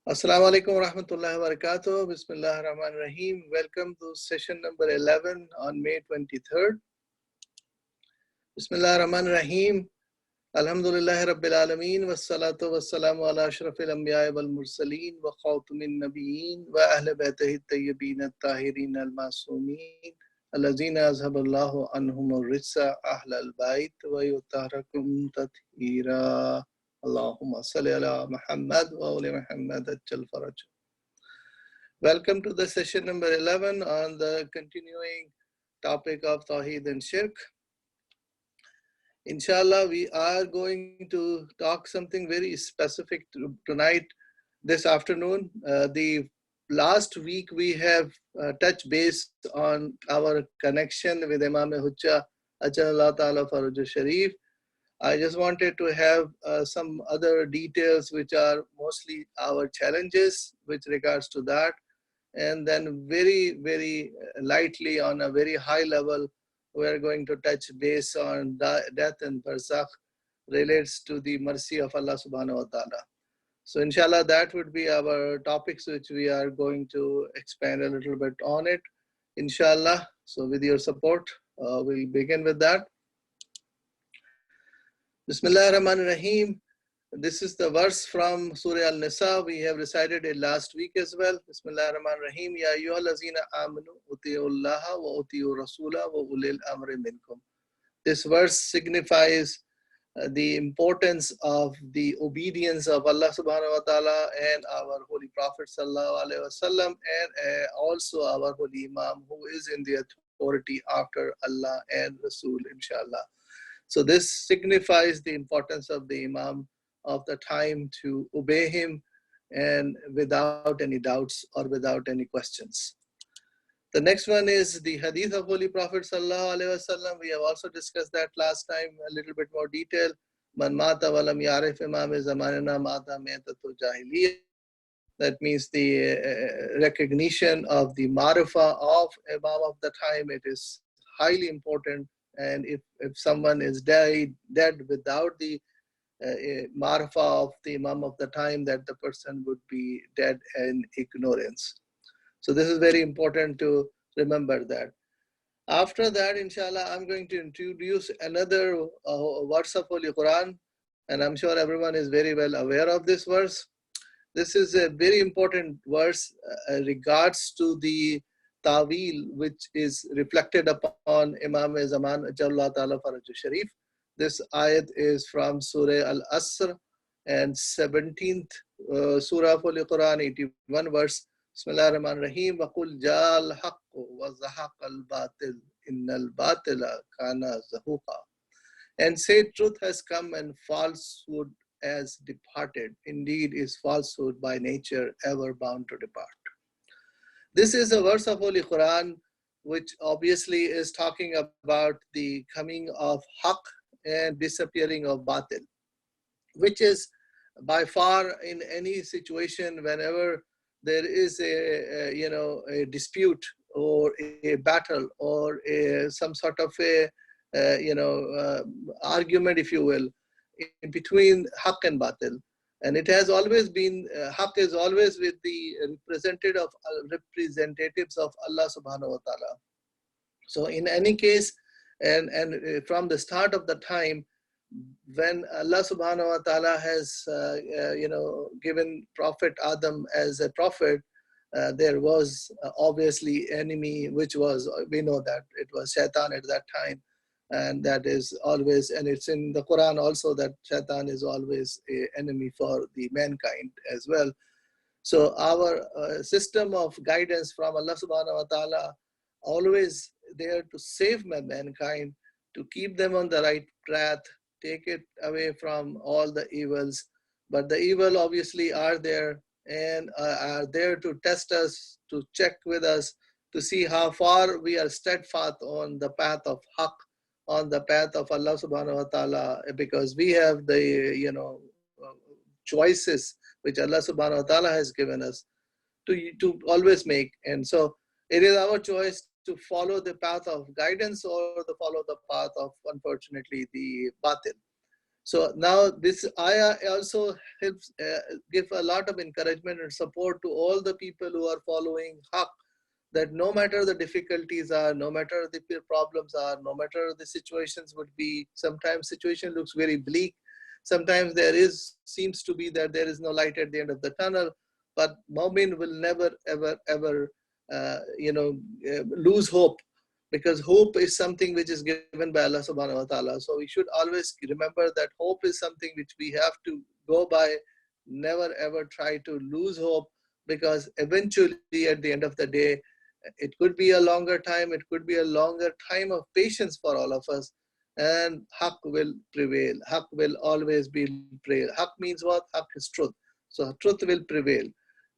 Assalamu alaikum wa rahmatullahi wa barakatuh. Bismillah ar-Rahman ar-Rahim. Welcome to session number 11 on May 23rd. Bismillah ar-Rahman ar-Rahim. Alhamdulillahi Rabbil Alameen. Wassalatu wassalamu ala ashrafil anbiya wal mursaleen wa khawtumin nabiyeen wa ahli baytihi at-tayyibin at-tahirin al-masumin allazina azhaballahu anhum ar-rijsa ahlal bayt wa yutahhirakum tathira. Allahumma salli ala Muhammad wa ali Muhammad ajjal faraj. Welcome to the session number 11 on the continuing topic of Tawheed and Shirk. Inshallah, we are going to talk something very specific tonight, this afternoon. The last week we have touched base on our connection with Imam Hujjat ATF Sharif. I just wanted to have some other details which are mostly our challenges with regards to that, and then very, very lightly on a very high level, we are going to touch base on death and Barzakh relates to the mercy of Allah subhanahu wa ta'ala. So inshallah, that would be our topics which we are going to expand a little bit on it, inshallah. So with your support, we'll begin with that. Bismillah ar-Rahman ar-Rahim. This is the verse from Surah Al-Nisa. We have recited it last week as well. Bismillah ar-Rahman ar-Rahim. Ya ayyuhallazina amanu uti'ullaha wa uti'ur rasula wa ulil amri minkum. This verse signifies the importance of the obedience of Allah subhanahu wa ta'ala and our Holy Prophet sallallahu alaihi wasallam, and also our Holy Imam who is in the authority after Allah and Rasul, inshallah. So this signifies the importance of the Imam of the time to obey him and without any doubts or without any questions. The next one is the hadith of Holy Prophet sallallahu alaihi wasallam. We have also discussed that last time a little bit more detail. Man mata walam yarif imam zamanina mata maitatu jahiliyyah. That means the recognition of the marifa of Imam of the time. It is highly important. And if someone is dead without the marifa of the Imam of the time, that the person would be dead in ignorance. So this is very important to remember that. After that, inshallah, I'm going to introduce another verse of Holy Quran, and I'm sure everyone is very well aware of this verse. This is a very important verse regards to the Tawil, which is reflected upon Imam Zaman Ajjallahu Ta'ala Faraj Sharif. This ayat is from Surah Al-Asr and 17th Surah of Holy Quran, 81 verse. Bismillah ar-Rahman ar-Rahim. وَقُلْ جَاءَ الْحَقُّ وَزَهَقَ الْبَاطِلُ إِنَّ الْبَاطِلَ كَانَ زَهُوقًا. And say, truth has come and falsehood has departed. Indeed is falsehood by nature ever bound to depart. This is a verse of Holy Quran which obviously is talking about the coming of Haqq and disappearing of Batil, which is by far in any situation whenever there is a dispute or a battle or some sort of a argument, if you will, in between Haqq and Batil. And it has always been, Haqq is always with the representatives of Allah subhanahu wa ta'ala. So in any case, and from the start of the time, when Allah subhanahu wa ta'ala has, given Prophet Adam as a prophet, there was obviously enemy, which was, we know that it was Shaitan at that time. And that is always, and it's in the Quran also that Shaitan is always an enemy for the mankind as well. So our system of guidance from Allah subhanahu wa ta'ala always there to save mankind, to keep them on the right path, take it away from all the evils. But the evil obviously are there and are there to test us, to check with us, to see how far we are steadfast on the path of Haqq, on the path of Allah subhanahu wa ta'ala, because we have the choices which Allah subhanahu wa ta'ala has given us to always make. And so it is our choice to follow the path of guidance or to follow the path of, unfortunately, the batil. So now this ayah also helps give a lot of encouragement and support to all the people who are following Haqq, that no matter the difficulties are, no matter the problems are, no matter the situations would be, sometimes situation looks very bleak. Sometimes seems to be that there is no light at the end of the tunnel, but Mu'min will never, ever, ever, lose hope, because hope is something which is given by Allah subhanahu wa ta'ala. So we should always remember that hope is something which we have to go by, never ever try to lose hope, because eventually at the end of the day, it could be a longer time, it could be a longer time of patience for all of us, and Haqq will prevail. Haqq will always be prevail. Haqq means what? Haqq is truth. So truth will prevail.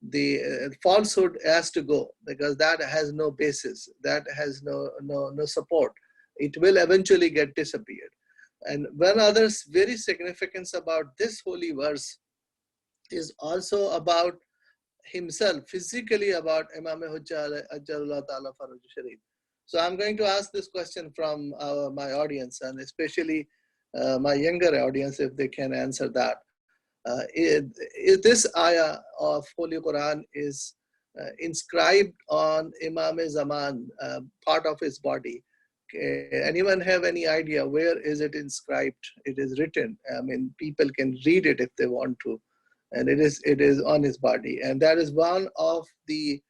The falsehood has to go, because that has no basis, that has no support. It will eventually get disappeared. And one other very significance about this holy verse is also about himself, physically about Imam Hujjat ATF. So I'm going to ask this question from my audience, and especially my younger audience, if they can answer that. Is this ayah of Holy Quran is inscribed on Imam Zaman, part of his body. Anyone have any idea where is it inscribed? It is written. I mean, people can read it if they want to, and it is on his body, and that is one of the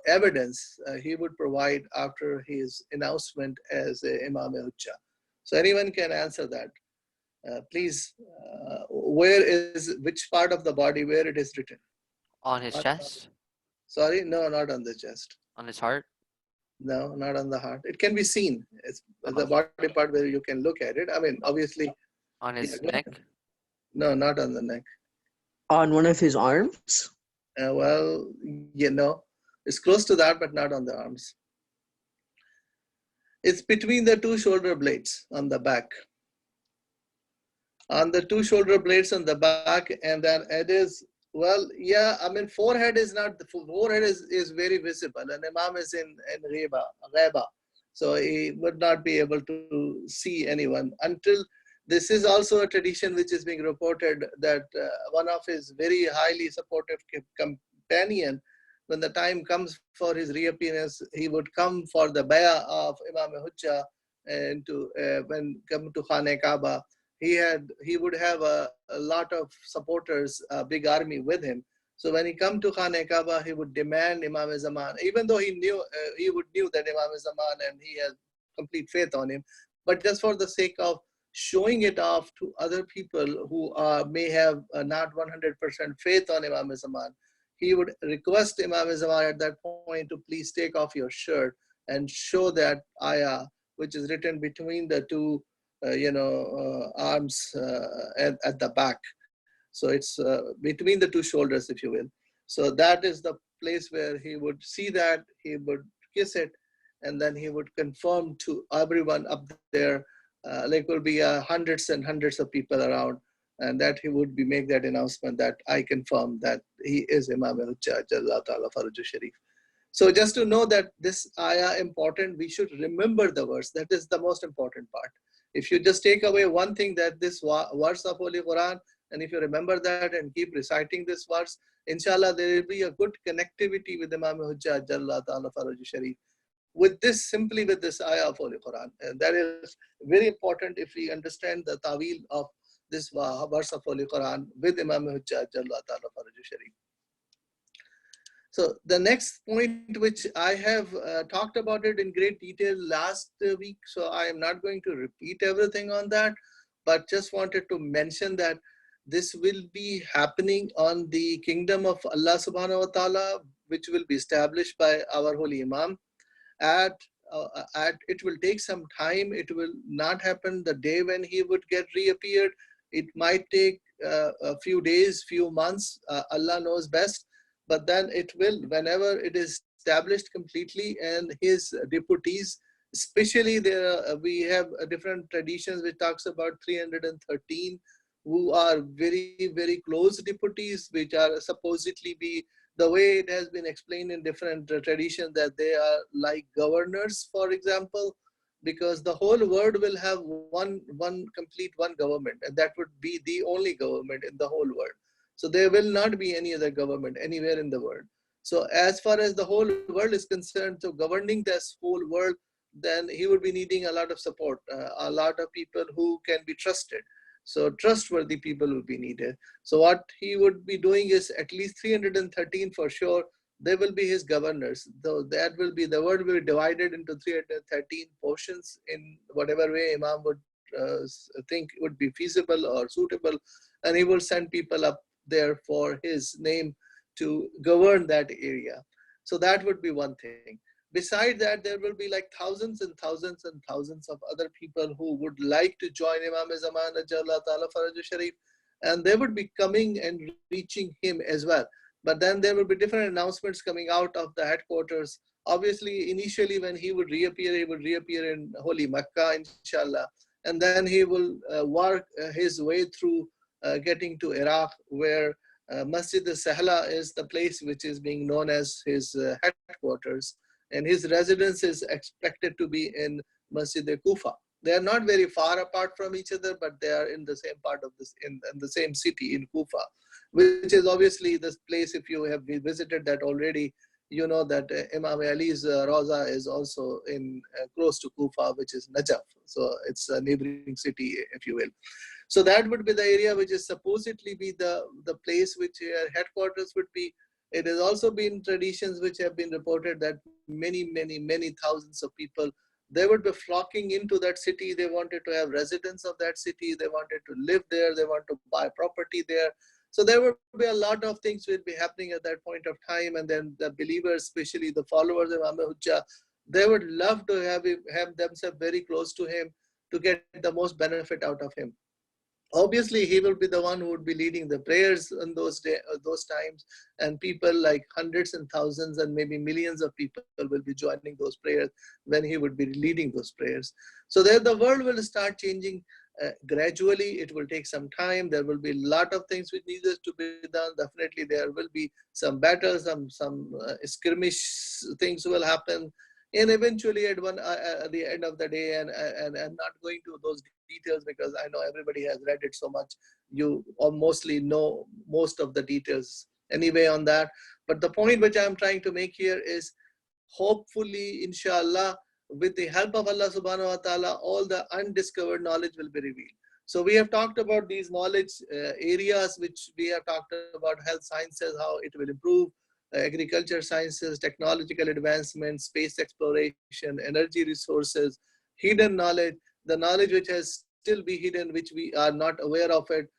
evidence he would provide after his announcement as Imam Hujjah. So anyone can answer that. Please, which part of the body where it is written? On his chest? Sorry, no, not on the chest. On his heart? No, not on the heart. It can be seen. It's the body part where you can look at it. I mean, obviously. On his neck? No, not on the neck. On one of his arms? Well, it's close to that, but not on the arms. It's between the two shoulder blades on the back. On the two shoulder blades on the back, and then it is, well, yeah, I mean, forehead is not, the forehead is very visible, and Imam is in Ghaiba, so he would not be able to see anyone until, this is also a tradition which is being reported that one of his very highly supportive companion, when the time comes for his reappearance, he would come for the bay'ah of Imam Hujjah, and when come to Khane Kaaba, he would have a lot of supporters, a big army with him. So when he come to Khane Kaaba, he would demand Imam Zaman, even though he knew that Imam Zaman and he has complete faith on him, but just for the sake of showing it off to other people who may have not 100% faith on Imam Zaman, he would request Imam Zaman at that point to please take off your shirt and show that ayah, which is written between the two arms at the back. So it's between the two shoulders, if you will. So that is the place where he would see that, he would kiss it, and then he would confirm to everyone up there, like will be hundreds and hundreds of people around, and that he would make that announcement that I confirm that he is Imam Hujjah Faraj Sharif. So just to know that this ayah important, we should remember the verse. That is the most important part. If you just take away one thing, that this verse of Holy Quran, and if you remember that and keep reciting this verse, inshallah, there will be a good connectivity with Imam Hujjah Faraj Sharif. With this, simply with this ayah of Holy Quran. And that is very important if we understand the ta'wil of this verse of Holy Quran with Imam Hujjat Faraj Sharif. So the next point, which I have talked about it in great detail last week, so I am not going to repeat everything on that, but just wanted to mention that this will be happening on the kingdom of Allah subhanahu wa ta'ala, which will be established by our holy Imam. It will take some time. It will not happen the day when he would get reappeared. It might take a few days, few months. Allah knows best. But then it will, whenever it is established completely, and his deputies, especially we have different traditions which talks about 313 who are very, very close deputies, which are supposedly be, the way it has been explained in different traditions, that they are like governors, for example, because the whole world will have one government, and that would be the only government in the whole world. So there will not be any other government anywhere in the world. So as far as the whole world is concerned, so governing this whole world, then he would be needing a lot of support, a lot of people who can be trusted. So trustworthy people will be needed. So what he would be doing is at least 313 for sure. They will be his governors. Though that will be, the world will be divided into 313 portions in whatever way Imam would think would be feasible or suitable, and he will send people up there for his name to govern that area. So that would be one thing. Besides that, there will be like thousands and thousands and thousands of other people who would like to join Imam Zaman Ajalla Ta'ala Faraj Sharif, and they would be coming and reaching him as well. But then there will be different announcements coming out of the headquarters. Obviously, initially when he would reappear in Holy Makkah, inshallah, and then he will work his way through getting to Iraq, where Masjid al-Sahla is the place which is being known as his headquarters, and his residence is expected to be in Masjid al-Kufa. They are not very far apart from each other, but they are in the same part of this, in the same city in Kufa, which is obviously this place. If you have visited that already, you know that Imam Ali's Rawza is also in close to Kufa, which is Najaf. So it's a neighboring city, if you will. So that would be the area which is supposedly be the place which headquarters would be. It has also been traditions which have been reported that many thousands of people, they would be flocking into that city. They wanted to have residence of that city. They wanted to live there. They want to buy property there. So there would be a lot of things will be happening at that point of time. And then the believers, especially the followers of Imam Hujjat, they would love to have themselves very close to him to get the most benefit out of him. Obviously, he will be the one who would be leading the prayers in those times, and people like hundreds and thousands and maybe millions of people will be joining those prayers when he would be leading those prayers. So there, the world will start changing gradually. It will take some time. There will be a lot of things which needs to be done. Definitely, there will be some battles, some skirmish things will happen. And eventually, at the end of the day, and I'm not going to those details because I know everybody has read it so much. You mostly know most of the details anyway on that. But the point which I'm trying to make here is, hopefully, inshallah, with the help of Allah subhanahu wa ta'ala, all the undiscovered knowledge will be revealed. So we have talked about these knowledge areas, which we have talked about health sciences, how it will improve, agriculture sciences, technological advancements, space exploration, energy resources, hidden knowledge, the knowledge which has still be hidden, which we are not aware of it,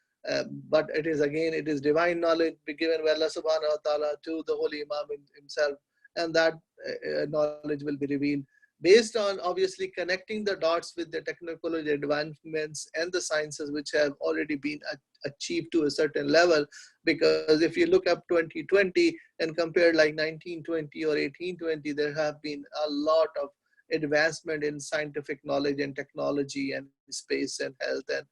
but it is again, it is divine knowledge given by Allah subhanahu wa ta'ala to the Holy Imam himself, and that knowledge will be revealed based on obviously connecting the dots with the technical advancements and the sciences which have already been achieved to a certain level. Because if you look up 2020 and compare like 1920 or 1820, there have been a lot of advancement in scientific knowledge and technology and space and health and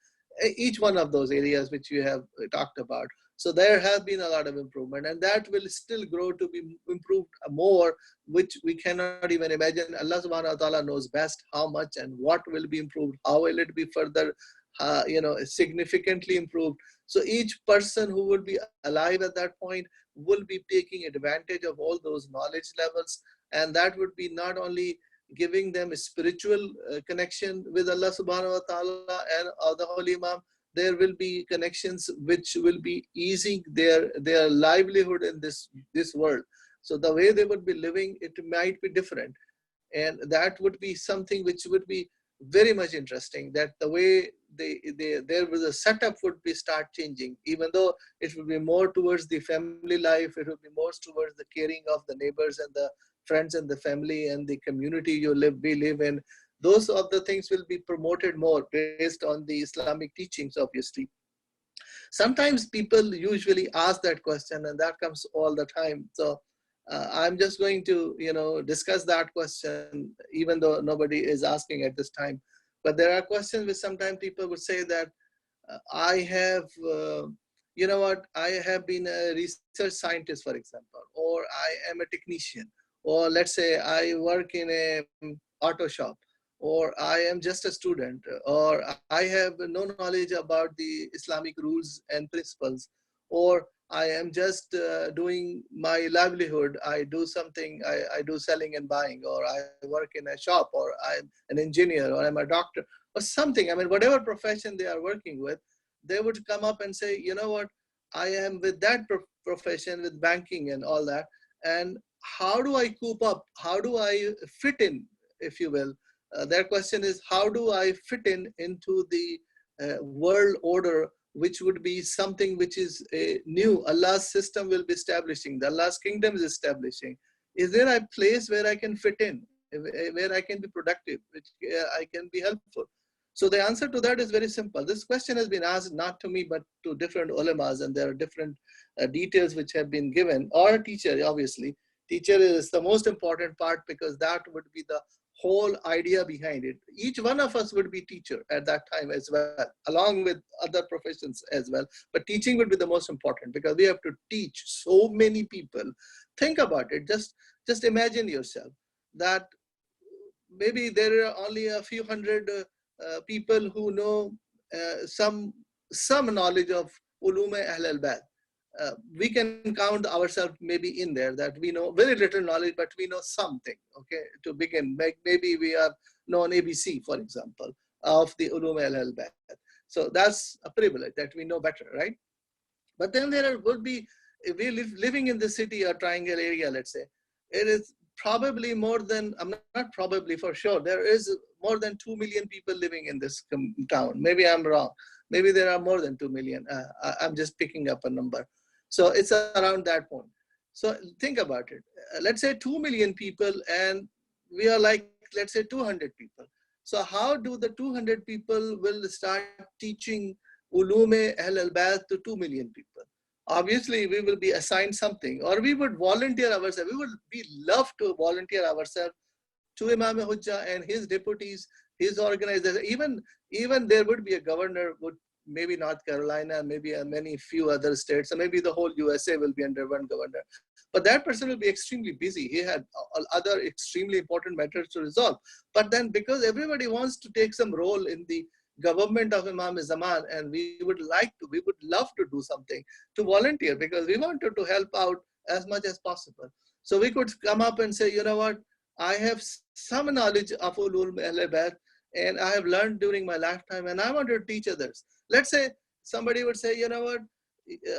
each one of those areas which you have talked about. So there has been a lot of improvement, and that will still grow to be improved more, which we cannot even imagine. Allah subhanahu wa ta'ala knows best how much and what will be improved, how will it be further significantly improved. So each person who will be alive at that point will be taking advantage of all those knowledge levels, and that would be not only giving them a spiritual connection with Allah subhanahu wa ta'ala and the Holy Imam, there will be connections which will be easing their livelihood in this world. So the way they would be living, it might be different, and that would be something which would be very much interesting, that the way there was a setup would be start changing, even though it will be more towards the family life, it will be more towards the caring of the neighbors and the friends and the family and the community we live in. Those of the things will be promoted more based on the Islamic teachings, obviously. Sometimes people usually ask that question, and that comes all the time. So I'm just going to, discuss that question, even though nobody is asking at this time. But there are questions which sometimes people would say that I have, I have been a research scientist, for example, or I am a technician, or let's say I work in a auto shop, or I am just a student, or I have no knowledge about the Islamic rules and principles, or I am just doing my livelihood. I do something, I do selling and buying, or I work in a shop, or I'm an engineer, or I'm a doctor, or something. I mean, whatever profession they are working with, they would come up and say, you know what, I am with that profession, with banking and all that. And how do I cope up? How do I fit in, if you will? Their question is, how do I fit in into the world order, which would be something which is new? Allah's system will be establishing, the Allah's kingdom is establishing. Is there a place where I can fit in, where I can be productive, which I can be helpful? So the answer to that is very simple. This question has been asked not to me, but to different ulamas, and there are different details which have been given. Or teacher, obviously. Teacher is the most important part, because that would be the whole idea behind it. Each one of us would be teacher at that time as well, along with other professions as well. But teaching would be the most important, because we have to teach so many people. Think about it. Just imagine yourself that maybe there are only a few hundred people who know some knowledge of ulum ahl al-bayt. We can count ourselves maybe in there, that we know very little knowledge, but we know something, okay, to begin. Maybe we have known ABC, for example, of the ulum ahl al-bayt. So that's a privilege that we know better, right? But then there would be, if we living in the city or triangle area, let's say, it is probably more than, I'm not probably, for sure, there is more than 2 million people living in this town. Maybe I'm wrong. Maybe there are more than 2 million. I'm just picking up a number. So it's around that point. So think about it. Let's say 2 million people, and we are like, let's say 200 people. So how do the 200 people will start teaching Ulume Ahl al-Bayt to 2 million people? Obviously, we will be assigned something, or we would volunteer ourselves. We love to volunteer ourselves to Imam Hujjat and his deputies, his organizers. Even there would be a governor, would maybe North Carolina, maybe many few other states, or maybe the whole USA will be under one governor. But that person will be extremely busy. He had other extremely important matters to resolve. But then, because everybody wants to take some role in the government of Imam Zaman, and we would love to do something, to volunteer, because we wanted to help out as much as possible. So we could come up and say, you know what, I have some knowledge of ulum ahl al-bayt, and I have learned during my lifetime, and I want to teach others. Let's say somebody would say, you know what,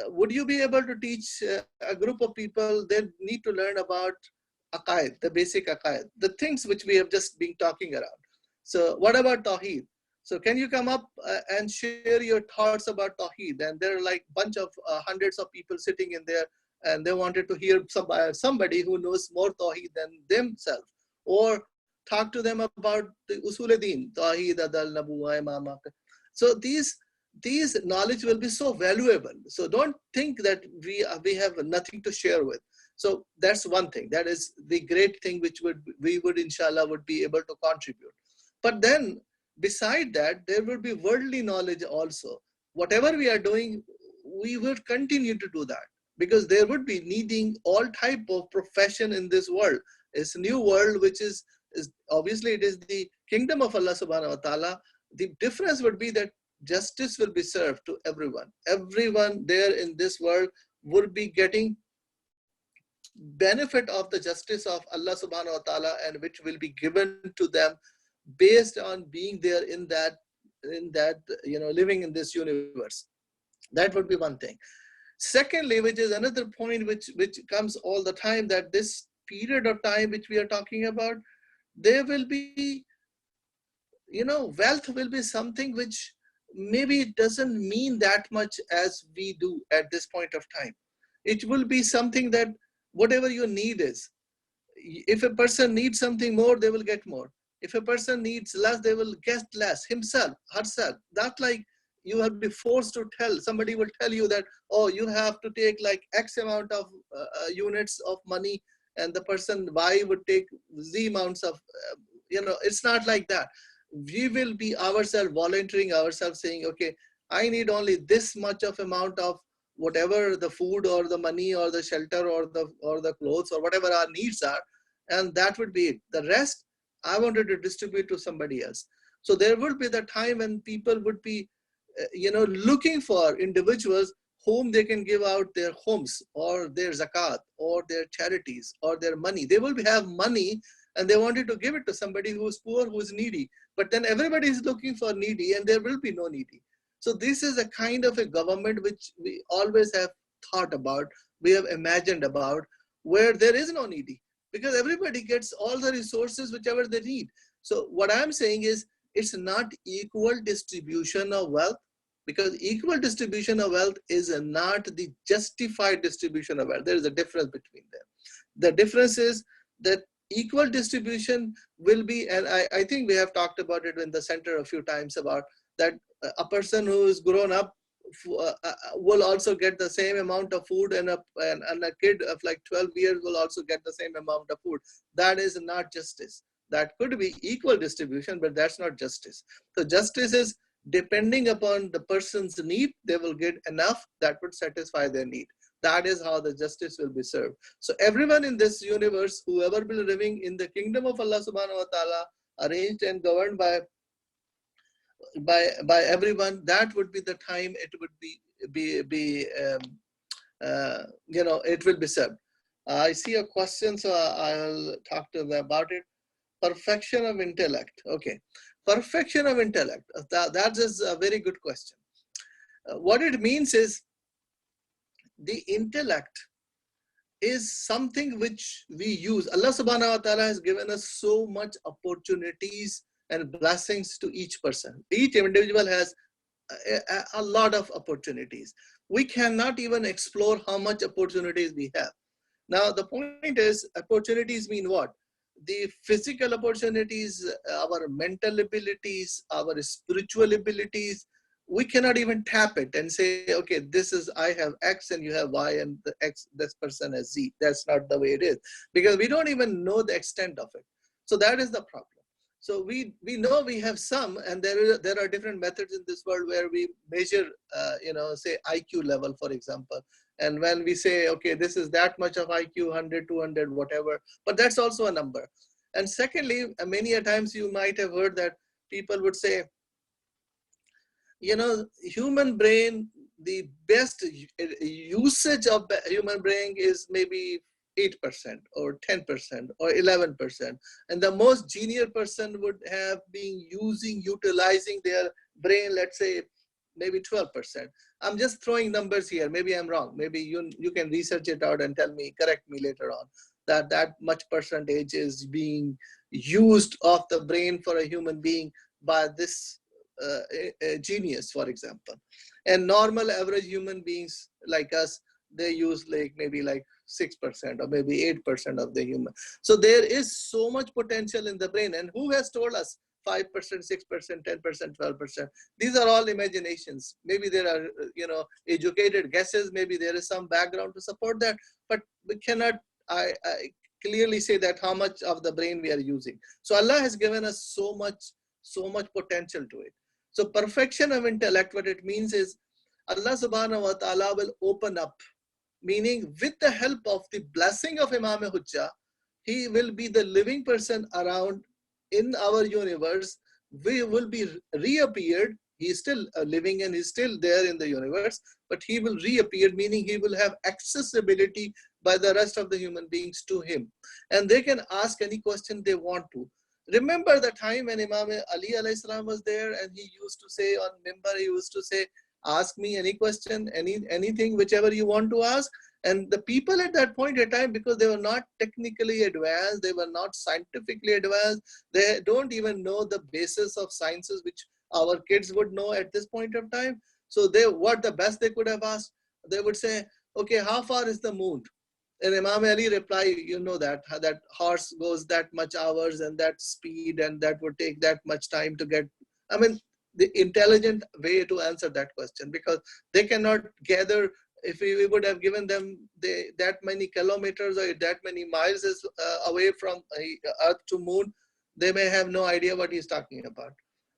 would you be able to teach a group of people? They need to learn about AQAID, the basic AQAID, the things which we have just been talking around. So what about Tawheed? So can you come up and share your thoughts about Tawheed? And there are like a bunch of hundreds of people sitting in there, and they wanted to hear somebody who knows more Tawheed than themselves, or talk to them about the Usul-e-Din, Tawheed, Adal, Nabuwa, Imam. So these knowledge will be so valuable. So don't think that we have nothing to share with. So that's one thing. That is the great thing which we would inshallah would be able to contribute. But then beside that, there will be worldly knowledge also. Whatever we are doing, we will continue to do that, because there would be needing all type of profession in this world. It's a new world, which is obviously it is the kingdom of Allah subhanahu wa ta'ala. The difference would be that justice will be served to everyone. Everyone there in this world would be getting benefit of the justice of Allah subhanahu wa ta'ala, and which will be given to them based on being there in that, living in this universe. That would be one thing. Secondly, which is another point which comes all the time, that this period of time which we are talking about, there will be, wealth will be something which maybe doesn't mean that much as we do at this point of time. It will be something that whatever your need is, if a person needs something more, they will get more. If a person needs less, they will get less, himself, herself. Not like you will be forced to tell, somebody will tell you that, oh, you have to take like X amount of units of money, and the person Y would take Z amounts of, it's not like that. We will be ourselves volunteering ourselves, saying, okay, I need only this much of amount of whatever the food or the money or the shelter or the clothes or whatever our needs are, and that would be it. The rest, I wanted to distribute to somebody else. So there would be the time when people would be, looking for individuals whom they can give out their homes or their zakat or their charities or their money. They will have money and they wanted to give it to somebody who is poor, who is needy. But then everybody is looking for needy and there will be no needy. So this is a kind of a government which we always have thought about, we have imagined about, where there is no needy because everybody gets all the resources whichever they need. So what I'm saying is it's not equal distribution of wealth, because equal distribution of wealth is not the justified distribution of wealth. There is a difference between them. The difference is that equal distribution will be, and I think we have talked about it in the center a few times, about that a person who is grown up will also get the same amount of food, and a kid of like 12 years will also get the same amount of food. That is not justice. That could be equal distribution, but that's not justice. So justice is depending upon the person's need, they will get enough that would satisfy their need. That is how the justice will be served. So everyone in this universe, whoever will be living in the kingdom of Allah subhanahu wa ta'ala, arranged and governed by everyone, that would be the time it would it will be served. I see a question, so I'll talk to them about it. Perfection of intellect. Okay, perfection of intellect. That is a very good question. What it means is the intellect is something which we use. Allah subhanahu wa ta'ala has given us so much opportunities and blessings to each person. Each individual has a lot of opportunities. We cannot even explore how much opportunities we have. Now the point is, opportunities mean what? The physical opportunities, our mental abilities, our spiritual abilities, we cannot even tap it and say, okay, this is, I have X and you have Y and the X, this person has Z. That's not the way it is, because we don't even know the extent of it. So that is the problem. So we know we have some, and there are different methods in this world where we measure, say IQ level, for example. And when we say, okay, this is that much of IQ, 100, 200, whatever, but that's also a number. And secondly, many a times you might have heard that people would say, human brain, the best usage of the human brain is maybe 8% or 10% or 11%. And the most genius person would have been utilizing their brain, let's say, maybe 12%. I'm just throwing numbers here. Maybe I'm wrong. Maybe you can research it out and tell me, correct me later on, that much percentage is being used of the brain for a human being by this genius, for example. And normal average human beings like us, they use maybe 6% or maybe 8% of the human. So there is so much potential in the brain. And who has told us 5%, 6%, 10%, 12%? These are all imaginations. Maybe there are, educated guesses. Maybe there is some background to support that, but we cannot I clearly say that how much of the brain we are using. So Allah has given us so much potential to it. So perfection of intellect, what it means is Allah subhanahu wa ta'ala will open up, meaning with the help of the blessing of Imam Hujjat, he will be the living person around in our universe. We will be reappeared. He is still living and he's still there in the universe, but he will reappear, meaning he will have accessibility by the rest of the human beings to him. And they can ask any question they want to. Remember the time when Imam Ali alayhi salam was there and he used to say on Mimbar, he used to say, ask me any question, anything, whichever you want to ask. And the people at that point in time, because they were not technically advanced, they were not scientifically advanced, they don't even know the basis of sciences, which our kids would know at this point of time. So what the best they could have asked, they would say, okay, how far is the moon? And Imam Ali reply, that horse goes that much hours and that speed, and that would take that much time to get. I mean, the intelligent way to answer that question, because they cannot gather. If we would have given them that many kilometers or that many miles is away from Earth to moon, they may have no idea what he's talking about,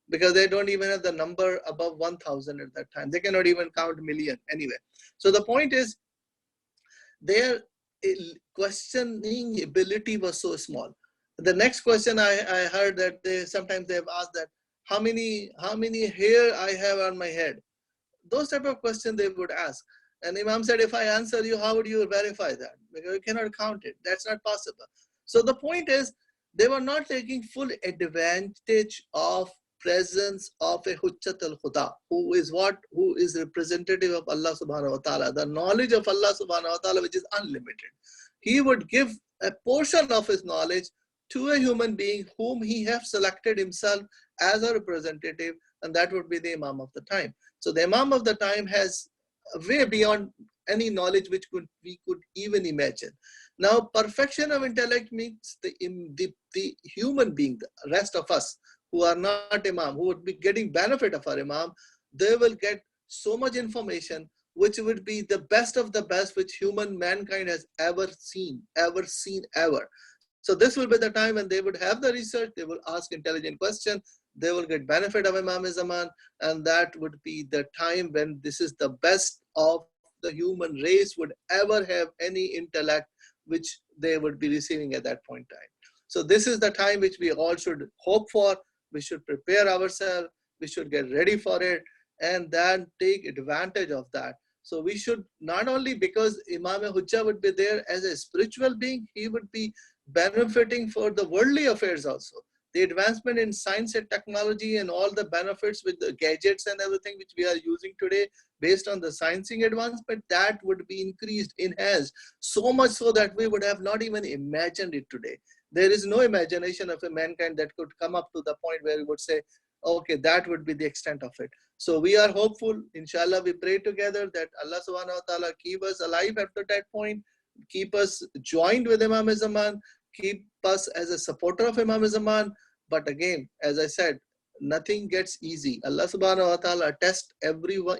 because they don't even have the number above 1,000 at that time. They cannot even count million anyway. So the point is, their questioning ability was so small. The next question I heard that sometimes they have asked that how many hair I have on my head. Those type of questions they would ask. And Imam said, if I answer you, how would you verify that? Because you cannot count it. That's not possible. So the point is, they were not taking full advantage of presence of a Hujjat al-Khuda, who is what? Who is representative of Allah subhanahu wa ta'ala, the knowledge of Allah subhanahu wa ta'ala, which is unlimited. He would give a portion of his knowledge to a human being whom he has selected himself as a representative, and that would be the Imam of the time. So the Imam of the time has way beyond any knowledge which we could even imagine. Now, perfection of intellect means the human being, the rest of us who are not Imam, who would be getting benefit of our Imam, they will get so much information which would be the best of the best which mankind has ever seen. So this will be the time when they would have the research, they will ask intelligent questions, they will get benefit of Imam Zaman, and that would be the time when this is the best of the human race would ever have any intellect which they would be receiving at that point in time. So this is the time which we all should hope for. We should prepare ourselves, we should get ready for it, and then take advantage of that. So we should not only, because Imam Hujjah would be there as a spiritual being, he would be benefiting for the worldly affairs also. The advancement in science and technology and all the benefits with the gadgets and everything which we are using today based on the sciencing advancement, that would be increased, enhanced, so much so that we would have not even imagined it today. There is no imagination of a mankind that could come up to the point where we would say, okay, that would be the extent of it. So we are hopeful, inshallah, we pray together that Allah subhanahu wa ta'ala keep us alive after that point, keep us joined with Imam Zaman, keep us as a supporter of Imam Zaman. But again, as I said, nothing gets easy. Allah subhanahu wa ta'ala tests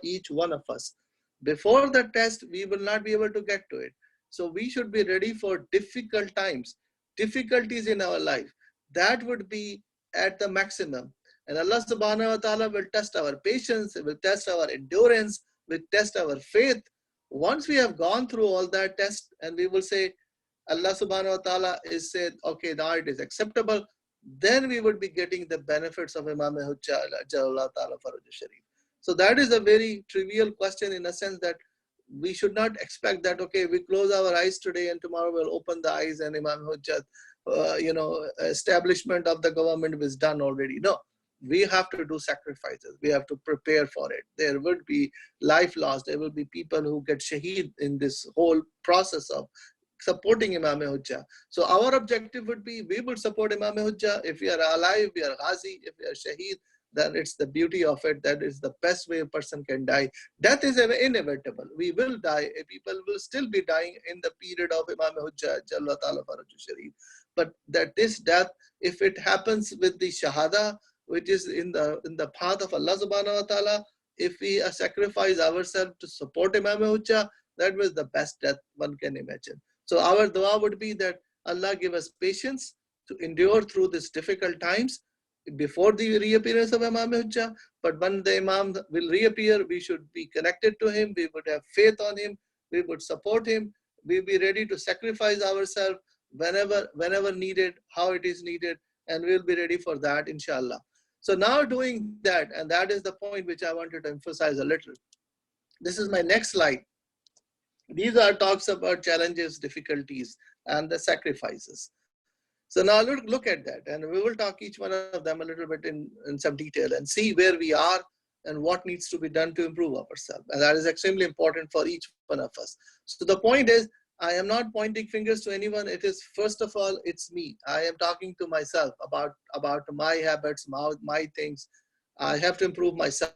each one of us. Before the test, we will not be able to get to it. So we should be ready for difficult times, difficulties in our life. That would be at the maximum. And Allah subhanahu wa ta'ala will test our patience, it will test our endurance, will test our faith. Once we have gone through all that test, and we will say, Allah subhanahu wa ta'ala is said, okay, now it is acceptable, then we would be getting the benefits of Imam Hujjah ta'ala Faraj Sharif. So that is a very trivial question in a sense that we should not expect that, okay, we close our eyes today and tomorrow we'll open the eyes and Imam Hujjah, establishment of the government was done already. No, we have to do sacrifices. We have to prepare for it. There would be life lost. There will be people who get shaheed in this whole process of supporting Imam Hujjah. So our objective would be, we would support Imam Hujjah. If we are alive, we are ghazi. If we are shaheed, then it's the beauty of it. That is the best way a person can die. Death is inevitable. We will die. People will still be dying in the period of Imam Hujjah ta'ala Faraj Sharif. But that this death, if it happens with the shahada, which is in the path of Allah subhanahu wa ta'ala, if we sacrifice ourselves to support Imam Hujjah, that was the best death one can imagine. So our dua would be that Allah give us patience to endure through these difficult times before the reappearance of Imam Hujjah. But when the Imam will reappear, we should be connected to him, we would have faith on him, we would support him, we'll be ready to sacrifice ourselves whenever needed, how it is needed, and we'll be ready for that, inshallah. So now doing that, and that is the point which I wanted to emphasize a little. This is my next slide. These are talks about challenges, difficulties, and the sacrifices. So now look at that, and we will talk each one of them a little bit in some detail and see where we are and what needs to be done to improve ourselves. And that is extremely important for each one of us. So the point is, I am not pointing fingers to anyone. It is, first of all, it's me. I am talking to myself about my habits, my things. I have to improve myself.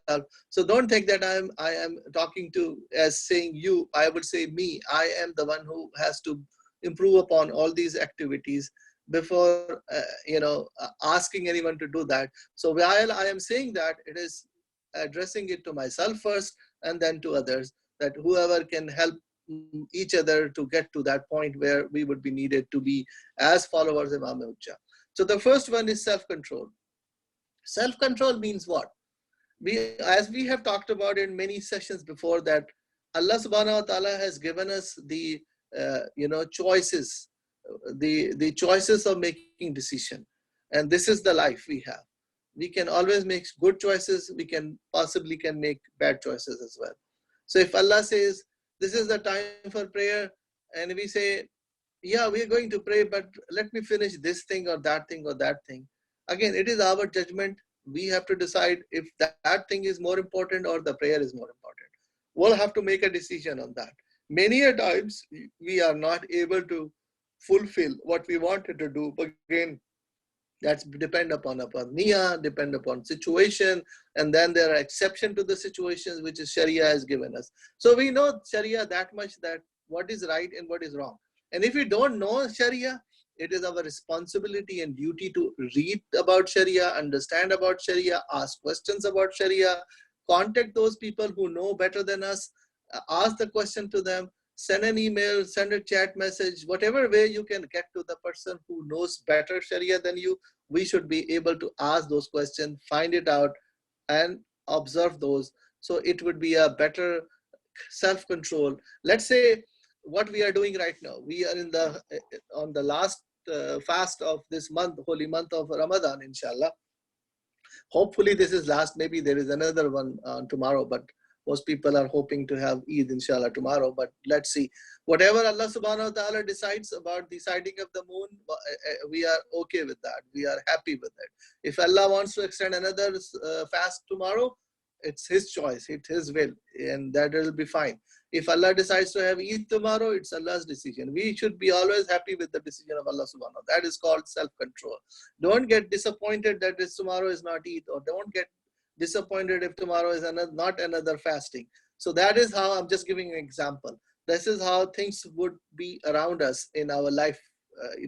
So don't think that I am talking to as saying you. I would say me. I am the one who has to improve upon all these activities before asking anyone to do that. So while I am saying that, it is addressing it to myself first and then to others, that whoever can help each other to get to that point where we would be needed to be as followers of Imam Hujjah. So the first one is self-control. Self-control means what? As we have talked about in many sessions before, that Allah subhanahu wa ta'ala has given us the choices the choices of making decision. And this is the life we have. We can always make good choices. We can possibly make bad choices as well. So if Allah says, this is the time for prayer, and we say, yeah, we are going to pray, but let me finish this thing or that thing or that thing. Again, it is our judgment. We have to decide if that thing is more important or the prayer is more important. We'll have to make a decision on that. Many a times we are not able to fulfill what we wanted to do. But again, that's depend upon niyyah, depend upon situation, and then there are exceptions to the situations which is Sharia has given us. So we know Sharia that much, that what is right and what is wrong. And if we don't know Sharia, it is our responsibility and duty to read about Sharia, understand about Sharia, ask questions about Sharia, contact those people who know better than us, ask the question to them, send an email, send a chat message, whatever way you can get to the person who knows better Sharia than you. We should be able to ask those questions, find it out, and observe those. So it would be a better self-control. Let's say what we are doing right now. We are on the last fast of this month, holy month of Ramadan, inshallah. Hopefully this is last. Maybe there is another one tomorrow, but most people are hoping to have Eid, inshallah, tomorrow. But let's see. Whatever Allah subhanahu wa ta'ala decides about the sighting of the moon, we are okay with that. We are happy with it. If Allah wants to extend another fast tomorrow, it's His choice, it's His will, and that will be fine. If Allah decides to have Eid tomorrow, it's Allah's decision. We should be always happy with the decision of Allah subhanahu wa ta'ala. That is called self-control. Don't get disappointed that tomorrow is not Eid, or don't get disappointed if tomorrow is not another fasting. So that is how, I'm just giving an example. This is how things would be around us in our life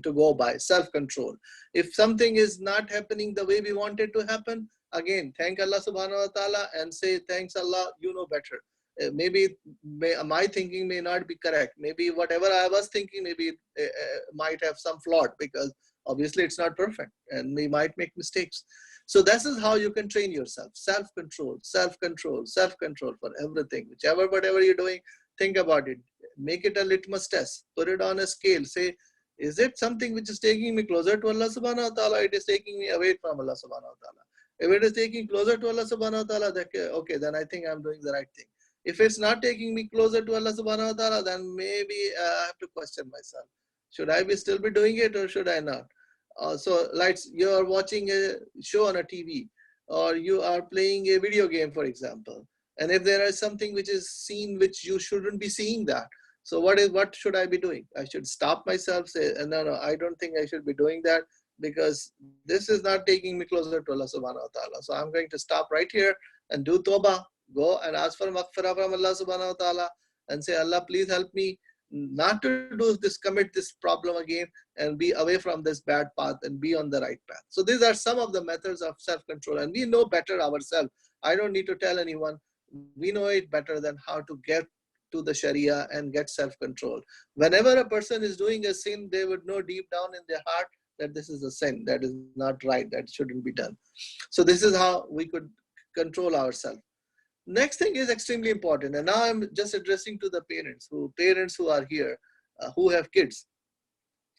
to go by, self-control. If something is not happening the way we want it to happen, again, thank Allah subhanahu wa ta'ala and say, thanks Allah, you know better. Maybe my thinking may not be correct. Maybe whatever I was thinking, maybe might have some flaw, because obviously it's not perfect and we might make mistakes. So this is how you can train yourself. Self-control, self-control, self-control for everything. Whatever you're doing, think about it. Make it a litmus test. Put it on a scale. Say, is it something which is taking me closer to Allah subhanahu wa ta'ala? It is taking me away from Allah subhanahu wa ta'ala. If it is taking closer to Allah subhanahu wa ta'ala, okay, then I think I'm doing the right thing. If it's not taking me closer to Allah subhanahu wa ta'ala, then maybe I have to question myself. Should I still be doing it, or should I not? So like you are watching a show on a TV, or you are playing a video game, for example. And if there is something which is seen which you shouldn't be seeing that, so what should I be doing? I should stop myself, say, no, I don't think I should be doing that, because this is not taking me closer to Allah subhanahu wa ta'ala. So I'm going to stop right here and do tawbah, go and ask for maghfirah from Allah subhanahu wa ta'ala and say, Allah, please help me not to do this, commit this problem again, and be away from this bad path and be on the right path. So these are some of the methods of self-control, and we know better ourselves. I don't need to tell anyone. We know it better than how to get to the Sharia and get self-control. Whenever a person is doing a sin, they would know deep down in their heart that this is a sin, that is not right, that shouldn't be done. So this is how we could control ourselves. Next thing is extremely important, and now I'm just addressing to the parents who are here, who have kids,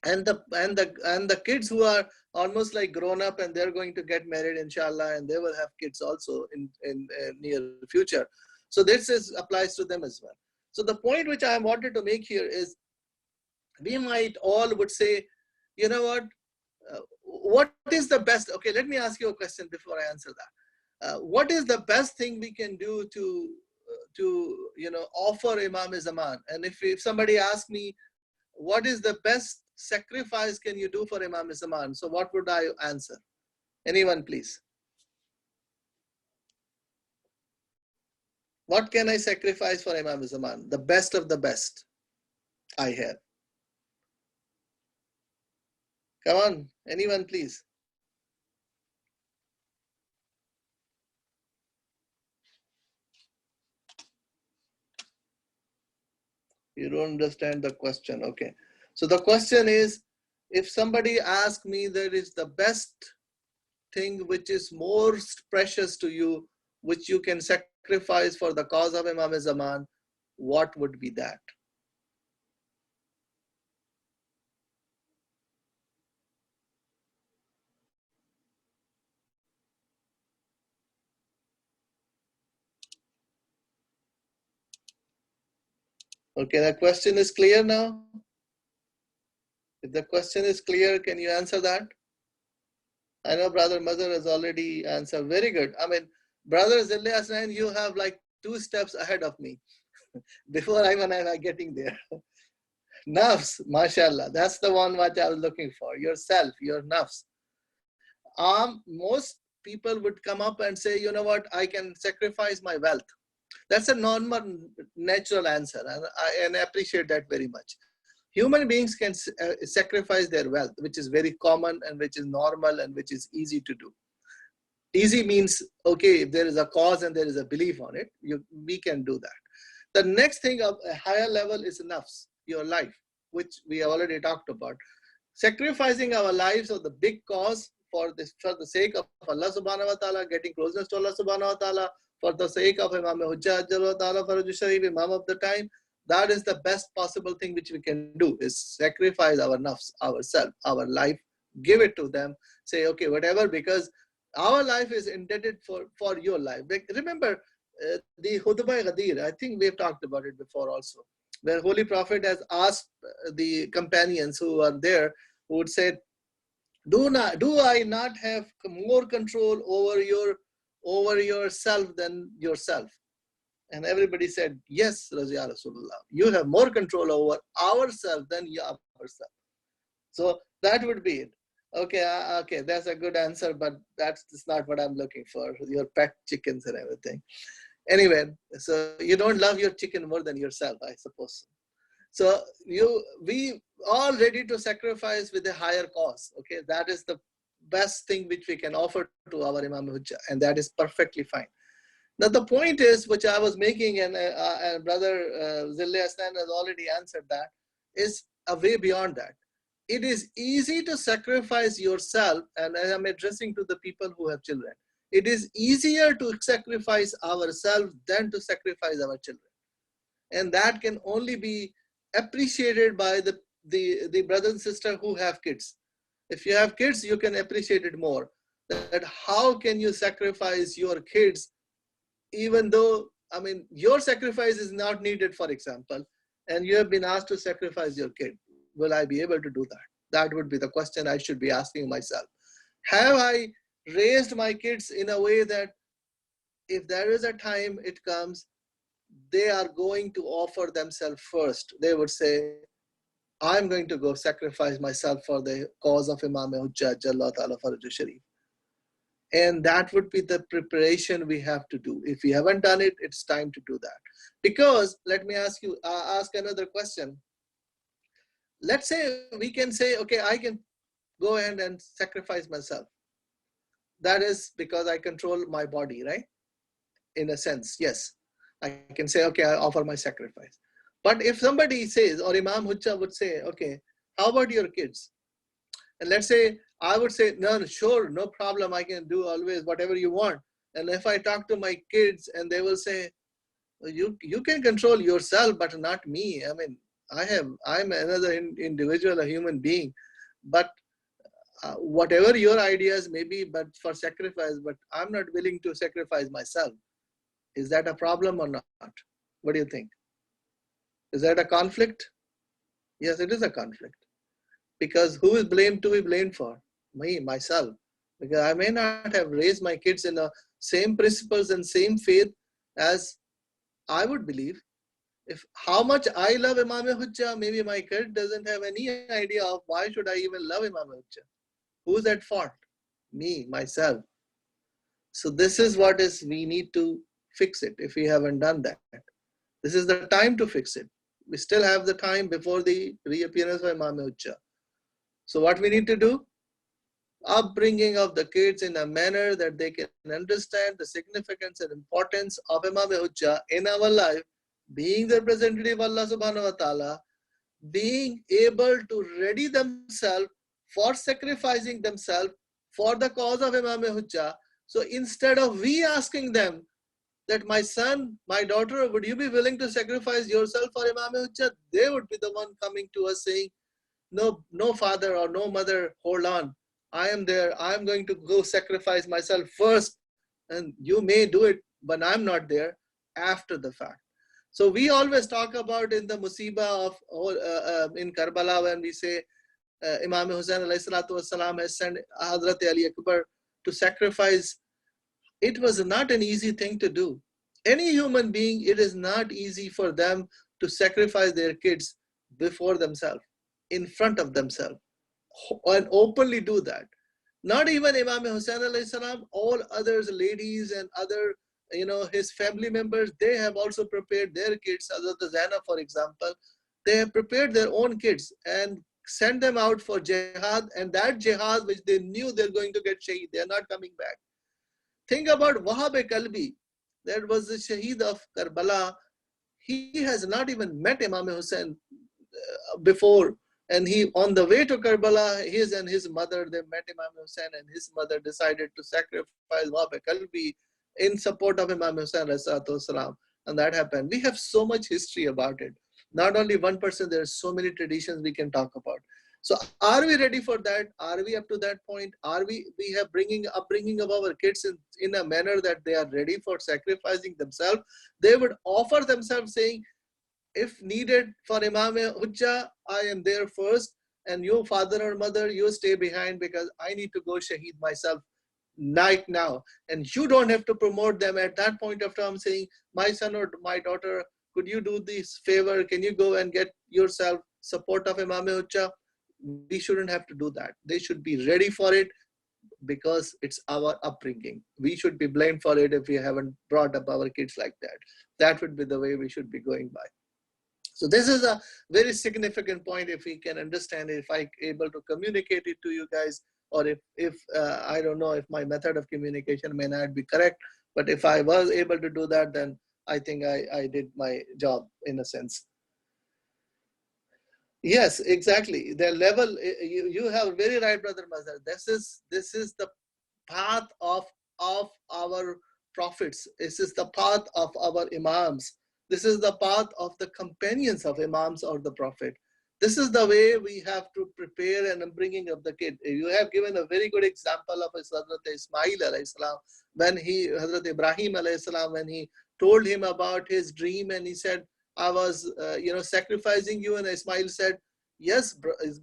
and the kids who are almost like grown up and they're going to get married, inshallah, and they will have kids also in near future. So this applies to them as well. So the point which I wanted to make here is, we might all would say, you know what is the best? Okay, let me ask you a question before I answer that. What is the best thing we can do to offer Imam Zaman? And if somebody asks me, what is the best sacrifice can you do for Imam Zaman? So what would I answer? Anyone, please. What can I sacrifice for Imam Zaman? The best of the best I have. Come on, anyone, please. You don't understand the question. Okay. So the question is, if somebody asks me, there is the best thing which is most precious to you, which you can sacrifice for the cause of Imam Zaman, what would be that? Okay, the question is clear now? If the question is clear, can you answer that? I know Brother Mazhar has already answered. Very good. I mean, Brother Zilli Hassan, you have like 2 steps ahead of me before I'm getting there. Nafs, mashallah. That's the one what I was looking for. Yourself, your nafs. Most people would come up and say, you know what, I can sacrifice my wealth. That's a normal, natural answer, and I appreciate that very much. Human beings can sacrifice their wealth, which is very common and which is normal and which is easy to do. Easy means, okay, if there is a cause and there is a belief on it, we can do that. The next thing of a higher level is nafs, your life, which we already talked about. Sacrificing our lives of the big cause for the sake of Allah subhanahu wa ta'ala, getting closeness to Allah subhanahu wa ta'ala, for the sake of Imam Hujjat ATF, Imam of the time, that is the best possible thing which we can do, is sacrifice our nafs, ourselves, our life, give it to them, say, okay, whatever, because our life is indebted for your life. Remember the Khutbah Ghadir, I think we've talked about it before also, where Holy Prophet has asked the companions who are there, who would say, do I not have more control over yourself than yourself? And everybody said, yes, Ya Rasulullah, you have more control over ourselves than ourselves. So that would be it. Okay, that's a good answer, but that's not what I'm looking for, your pet chickens and everything. Anyway, so you don't love your chicken more than yourself, I suppose. So we all ready to sacrifice with a higher cause. Okay, that is the best thing which we can offer to our Imam Hujjah, and that is perfectly fine. Now the point is, which I was making, and Brother Zilli Hassan has already answered that, is a way beyond that. It is easy to sacrifice yourself, and I am addressing to the people who have children. It is easier to sacrifice ourselves than to sacrifice our children. And that can only be appreciated by the brothers and sisters who have kids. If you have kids, you can appreciate it more. That how can you sacrifice your kids, even though, I mean, your sacrifice is not needed, for example, and you have been asked to sacrifice your kid. Will I be able to do that? That would be the question I should be asking myself. Have I raised my kids in a way that if there is a time it comes, they are going to offer themselves first. They would say, I'm going to go sacrifice myself for the cause of Imam Hujjat Jalla Ta'ala Faraju Sharif. And that would be the preparation we have to do. If we haven't done it, it's time to do that. Because let me ask another question. Let's say we can say, okay, I can go ahead and sacrifice myself. That is because I control my body, right? In a sense, yes. I can say, okay, I offer my sacrifice. But if somebody says, or Imam Hujjah would say, okay, how about your kids? And let's say, I would say, no, sure, no problem. I can do always whatever you want. And if I talk to my kids and they will say, you can control yourself, but not me. I mean, I'm another individual, a human being. But whatever your ideas may be, but for sacrifice, but I'm not willing to sacrifice myself. Is that a problem or not? What do you think? Is that a conflict? Yes, it is a conflict. Because who is blamed to be blamed for? Me, myself. Because I may not have raised my kids in the same principles and same faith as I would believe. If how much I love Imam Hujjah, maybe my kid doesn't have any idea of why should I even love Imam Hujjah. Who's at fault? Me, myself. So this is what is we need to fix it if we haven't done that. This is the time to fix it. We still have the time before the reappearance of Imam Hujjah. So what we need to do? Upbringing of the kids in a manner that they can understand the significance and importance of Imam Hujjah in our life, being the representative of Allah subhanahu wa ta'ala, being able to ready themselves for sacrificing themselves for the cause of Imam Hujjah. So instead of we asking them that my son, my daughter, would you be willing to sacrifice yourself for Imam Hujjah? They would be the one coming to us saying, no father or no mother, hold on. I am there. I'm going to go sacrifice myself first. And you may do it, but I'm not there after the fact. So we always talk about in the musibah of in Karbala when we say Imam Hussain alayhi salatu wasalam has sent Hazrat Ali Akbar to sacrifice. It was not an easy thing to do. Any human being, it is not easy for them to sacrifice their kids before themselves, in front of themselves, and openly do that. Not even Imam Hussain alayhi salam, all others, ladies and other, his family members, they have also prepared their kids. Hazrat Zainab, for example, they have prepared their own kids and sent them out for jihad, and that jihad which they knew they're going to get shaheed, they are not coming back. Think about Wahab Kalbi, that was the shaheed of Karbala. He has not even met Imam Hussain before, and he, on the way to Karbala, his and his mother, they met Imam Hussain, and his mother decided to sacrifice Wahab Kalbi in support of Imam Hussain ﷺ, and that happened. We have so much history about it. Not only one person, there are so many traditions we can talk about. So are we ready for that? Are we up to that point? Are we have upbringing of our kids in a manner that they are ready for sacrificing themselves? They would offer themselves saying, if needed for Imam Hujjah, I am there first, and you father or mother, you stay behind because I need to go shaheed myself right now. And you don't have to promote them at that point of time saying, my son or my daughter, could you do this favor? Can you go and get yourself support of Imam Hujjah? We shouldn't have to do that. They should be ready for it because it's our upbringing. We should be blamed for it if we haven't brought up our kids like that. That would be the way we should be going by. So this is a very significant point. If we can understand it, if I'm able to communicate it to you guys, or if I don't know if my method of communication may not be correct, but if I was able to do that, then I think I did my job in a sense. Yes, exactly. The level, you have very right, Brother Mazhar. This is the path of our prophets. This is the path of our imams. This is the path of the companions of imams or the prophet. This is the way we have to prepare and bringing up the kid. You have given a very good example of Hazrat Ismail alayhi salam, when Hazrat Ibrahim alayhi salam, when he told him about his dream, and he said, I was sacrificing you, and Ismail said, yes,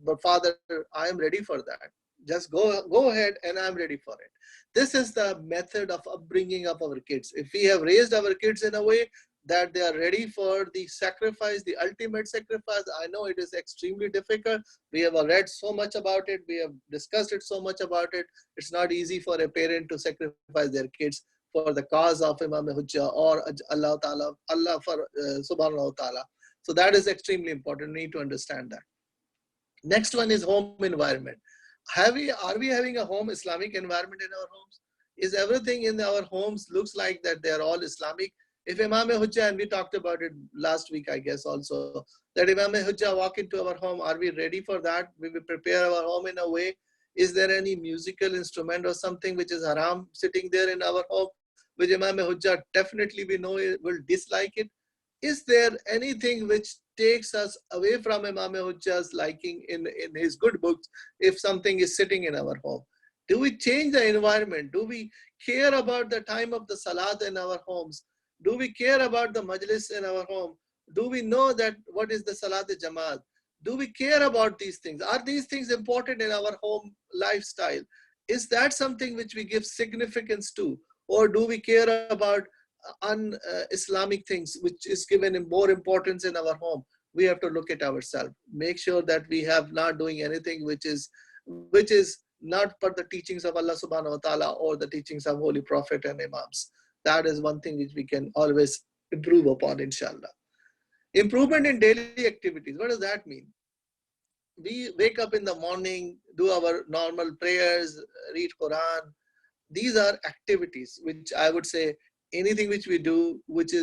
but father, I am ready for that. Just go ahead, and I'm ready for it. This is the method of upbringing of our kids. If we have raised our kids in a way that they are ready for the sacrifice, the ultimate sacrifice, I know it is extremely difficult. We have read so much about it. We have discussed it so much about it. It's not easy for a parent to sacrifice their kids for the cause of Imam Hujjah or Allah Ta'ala, Allah for Subhanahu wa Ta'ala. So that is extremely important. We need to understand that. Next one is home environment. Are we having a home Islamic environment in our homes? Is everything in our homes looks like that they are all Islamic? If Imam Hujjah, and we talked about it last week, I guess also, that Imam Hujjah walk into our home, are we ready for that? We will prepare our home in a way. Is there any musical instrument or something which is haram sitting there in our home, which Imam Hujjah definitely we know will dislike it? Is there anything which takes us away from Imam Hujjah's liking in his good books if something is sitting in our home? Do we change the environment? Do we care about the time of the salat in our homes? Do we care about the majlis in our home? Do we know that what is the salat-e-jamaat? Do we care about these things? Are these things important in our home lifestyle? Is that something which we give significance to? Or do we care about un-Islamic things which is given more importance in our home? We have to look at ourselves. Make sure that we have not doing anything which is not for the teachings of Allah subhanahu wa ta'ala or the teachings of Holy Prophet and Imams. That is one thing which we can always improve upon, inshallah. Improvement in daily activities. What does that mean? We wake up in the morning, do our normal prayers, read Quran. These are activities which I would say anything which we do, which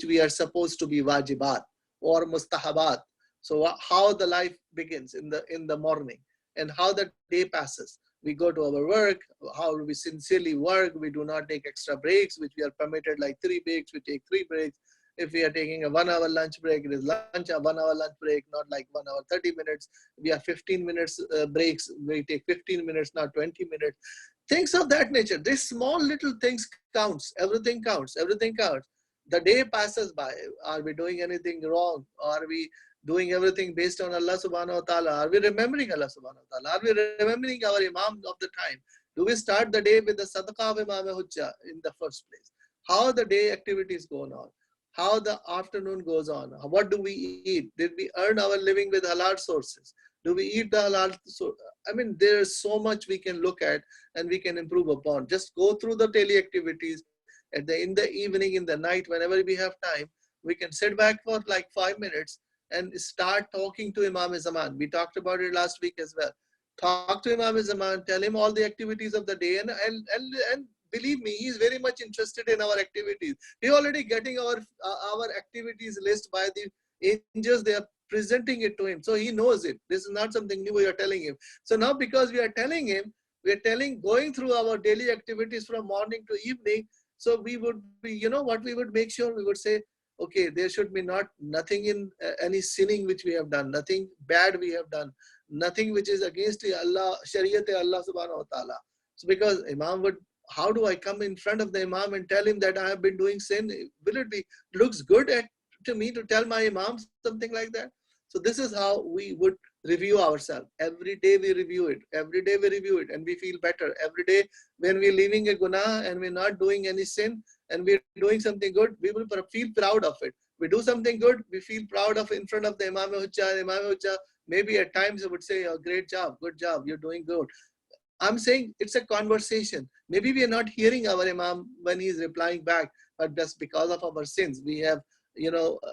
we are supposed to be wajibat or mustahabat. So how the life begins in the morning and how the day passes. We go to our work, how we sincerely work. We do not take extra breaks, which we are permitted like 3 breaks. We take 3 breaks. If we are taking a 1 hour lunch break, it is lunch, a 1 hour lunch break, not like 1 hour 30 minutes. We have 15 minutes breaks. We take 15 minutes, not 20 minutes. Things of that nature. These small little things counts. Everything counts. Everything counts. the day passes by. Are we doing anything wrong? Are we doing everything based on Allah subhanahu wa ta'ala? Are we remembering Allah subhanahu wa ta'ala? Are we remembering our Imam of the time? Do we start the day with the sadaqah of Imam Hujjat in the first place? How the day activities go on? How the afternoon goes on? What do we eat? Did we earn our living with halal sources? Do we eat the halal source? I mean, there's so much we can look at and we can improve upon. Just go through the daily activities. In the evening, in the night, whenever we have time, we can sit back for like 5 minutes and start talking to Imam Zaman. We talked about it last week as well. Talk to Imam Zaman, tell him all the activities of the day, and believe me, he is very much interested in our activities. He already getting our activities list by the angels. They are presenting it to him, so he knows it. This is not something new we are telling him. So now, because we are telling him, we are going through our daily activities from morning to evening. So we would be, you know what we would make sure? We would say, okay, there should be nothing in any sinning which we have done, nothing bad we have done, nothing which is against Allah, Shariat Allah subhanahu wa ta'ala. So because Imam would, how do I come in front of the Imam and tell him that I have been doing sin? Will it be, looks good to me to tell my Imam something like that? So this is how we would review ourselves. Every day we review it. Every day we review it and we feel better. Every day when we're leaving a guna and we're not doing any sin and we're doing something good, we will feel proud of it. We do something good, we feel proud of in front of the Imam Hujjat. Imam Hujjat maybe at times would say, oh, great job, good job, you're doing good. I'm saying it's a conversation. Maybe we are not hearing our Imam when he's replying back, but just because of our sins, we have,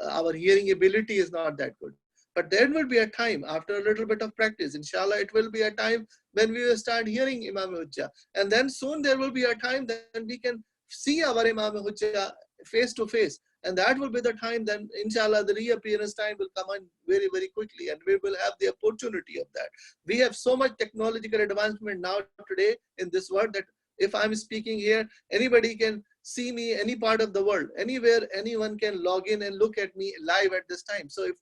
our hearing ability is not that good. But there will be a time after a little bit of practice, inshallah, it will be a time when we will start hearing Imam Hujjat. And then soon there will be a time that we can see our Imam Hujjat face to face. And that will be the time then, inshallah, the reappearance time will come on very, very quickly. And we will have the opportunity of that. We have so much technological advancement now today in this world that if I'm speaking here, anybody can see me any part of the world, anywhere, anyone can log in and look at me live at this time. So if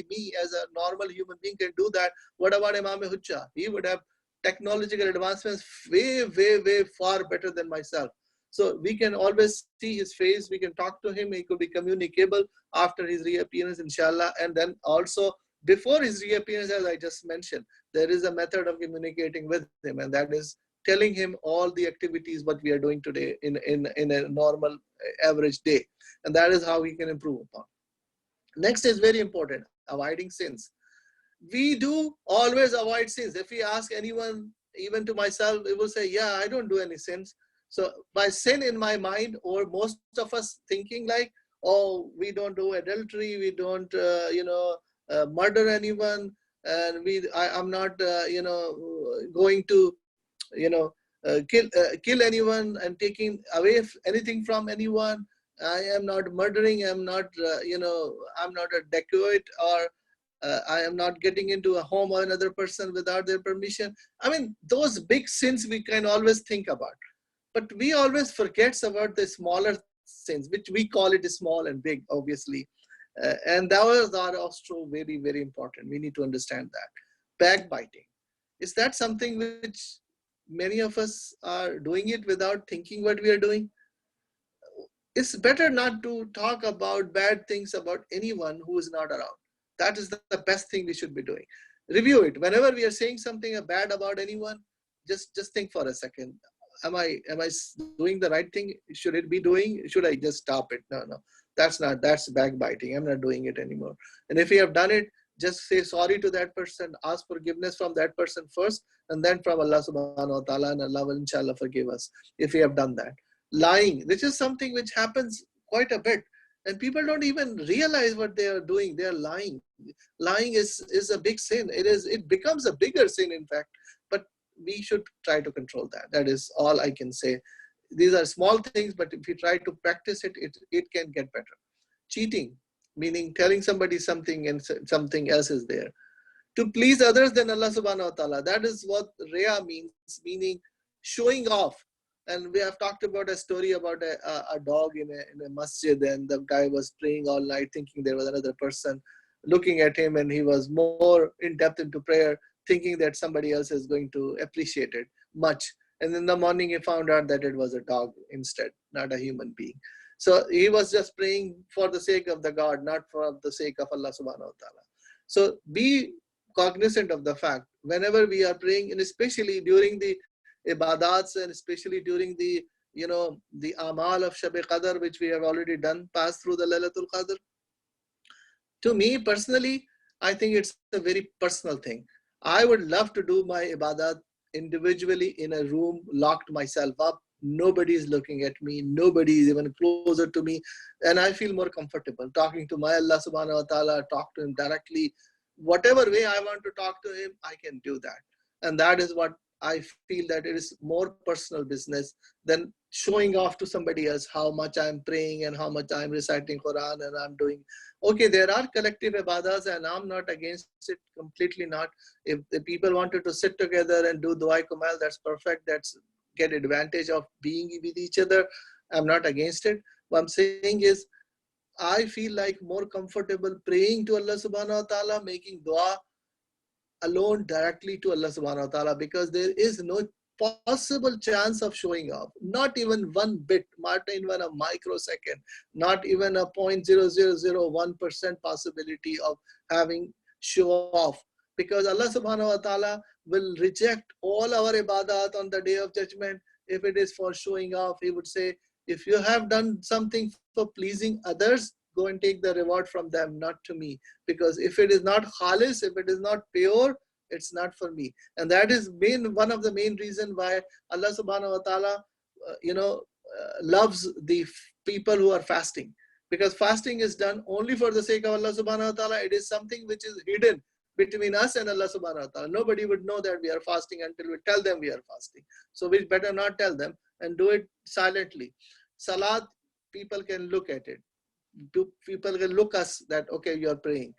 me as a normal human being can do that, what about Imam Hujjat? He would have technological advancements way, way, way far better than myself. So we can always see his face, we can talk to him, he could be communicable after his reappearance, inshallah. And then also before his reappearance, as I just mentioned, there is a method of communicating with him, and that is telling him all the activities what we are doing today in a normal average day. And that is how we can improve upon. Next is very important, avoiding sins. We do always avoid sins. If we ask anyone, even to myself, it will say, yeah, I don't do any sins. So by sin in my mind, or most of us thinking like, oh, we don't do adultery, we don't, murder anyone, and I'm not, going to, kill anyone and taking away anything from anyone. I am not murdering. I'm not, I'm not a dacoit, or I am not getting into a home of another person without their permission. I mean, those big sins we can always think about. But we always forget about the smaller sins, which we call it small and big, obviously. And those are also very, very important. We need to understand that. Backbiting. Is that something which many of us are doing it without thinking what we are doing? It's better not to talk about bad things about anyone who is not around. That is the best thing we should be doing. Review it. Whenever we are saying something bad about anyone, just think for a second. Am I doing the right thing? Should it be doing? Should I just stop it? No. That's backbiting. I'm not doing it anymore. And if you have done it, just say sorry to that person, ask forgiveness from that person first, and then from Allah subhanahu wa ta'ala, and Allah will inshallah forgive us if we have done that. Lying, which is something which happens quite a bit, and people don't even realize what they are doing. They are lying. Lying is a big sin. It becomes a bigger sin, in fact, but we should try to control that. That is all I can say. These are small things, but if we try to practice it, it can get better. Cheating, meaning telling somebody something and something else is there. To please others than Allah subhanahu wa ta'ala. That is what Raya means, meaning showing off. And we have talked about a story about a dog in a masjid, and the guy was praying all night thinking there was another person looking at him, and he was more in depth into prayer, thinking that somebody else is going to appreciate it much. And in the morning, he found out that it was a dog instead, not a human being. So he was just praying for the sake of the God, not for the sake of Allah subhanahu wa ta'ala. So be cognizant of the fact whenever we are praying, and especially during the ibadats, and especially during the the amal of Shab Qadr, which we have already done, passed through the Laylatul Qadr. To me personally, I think it's a very personal thing. I would love to do my ibadat individually in a room, locked myself up. Nobody is looking at me. Nobody is even closer to me. And I feel more comfortable talking to my Allah subhanahu wa ta'ala, talk to him directly. Whatever way I want to talk to him, I can do that. And that is what I feel, that it is more personal business than showing off to somebody else how much I'm praying and how much I'm reciting Quran and I'm doing. Okay, there are collective ibadas and I'm not against it, completely not. If the people wanted to sit together and do Dua Kumal, that's perfect. That's get advantage of being with each other. I'm not against it. What I'm saying is, I feel like more comfortable praying to Allah subhanahu wa ta'ala, making dua alone directly to Allah subhanahu wa ta'ala, because there is no possible chance of showing off, not even one bit, not even a microsecond, not even a 0.0001% possibility of having show off, because Allah subhanahu wa ta'ala will reject all our ibadat on the day of judgment. If it is for showing off, he would say, if you have done something for pleasing others, go and take the reward from them, not to me. Because if it is not khalis, if it is not pure, it's not for me. And that is one of the main reasons why Allah subhanahu wa ta'ala loves the people who are fasting. Because fasting is done only for the sake of Allah subhanahu wa ta'ala. It is something which is hidden between us and Allah subhanahu wa ta'ala. Nobody would know that we are fasting until we tell them we are fasting. So we better not tell them and do it silently. Salat, people can look at it. People can look us that, okay, you're praying.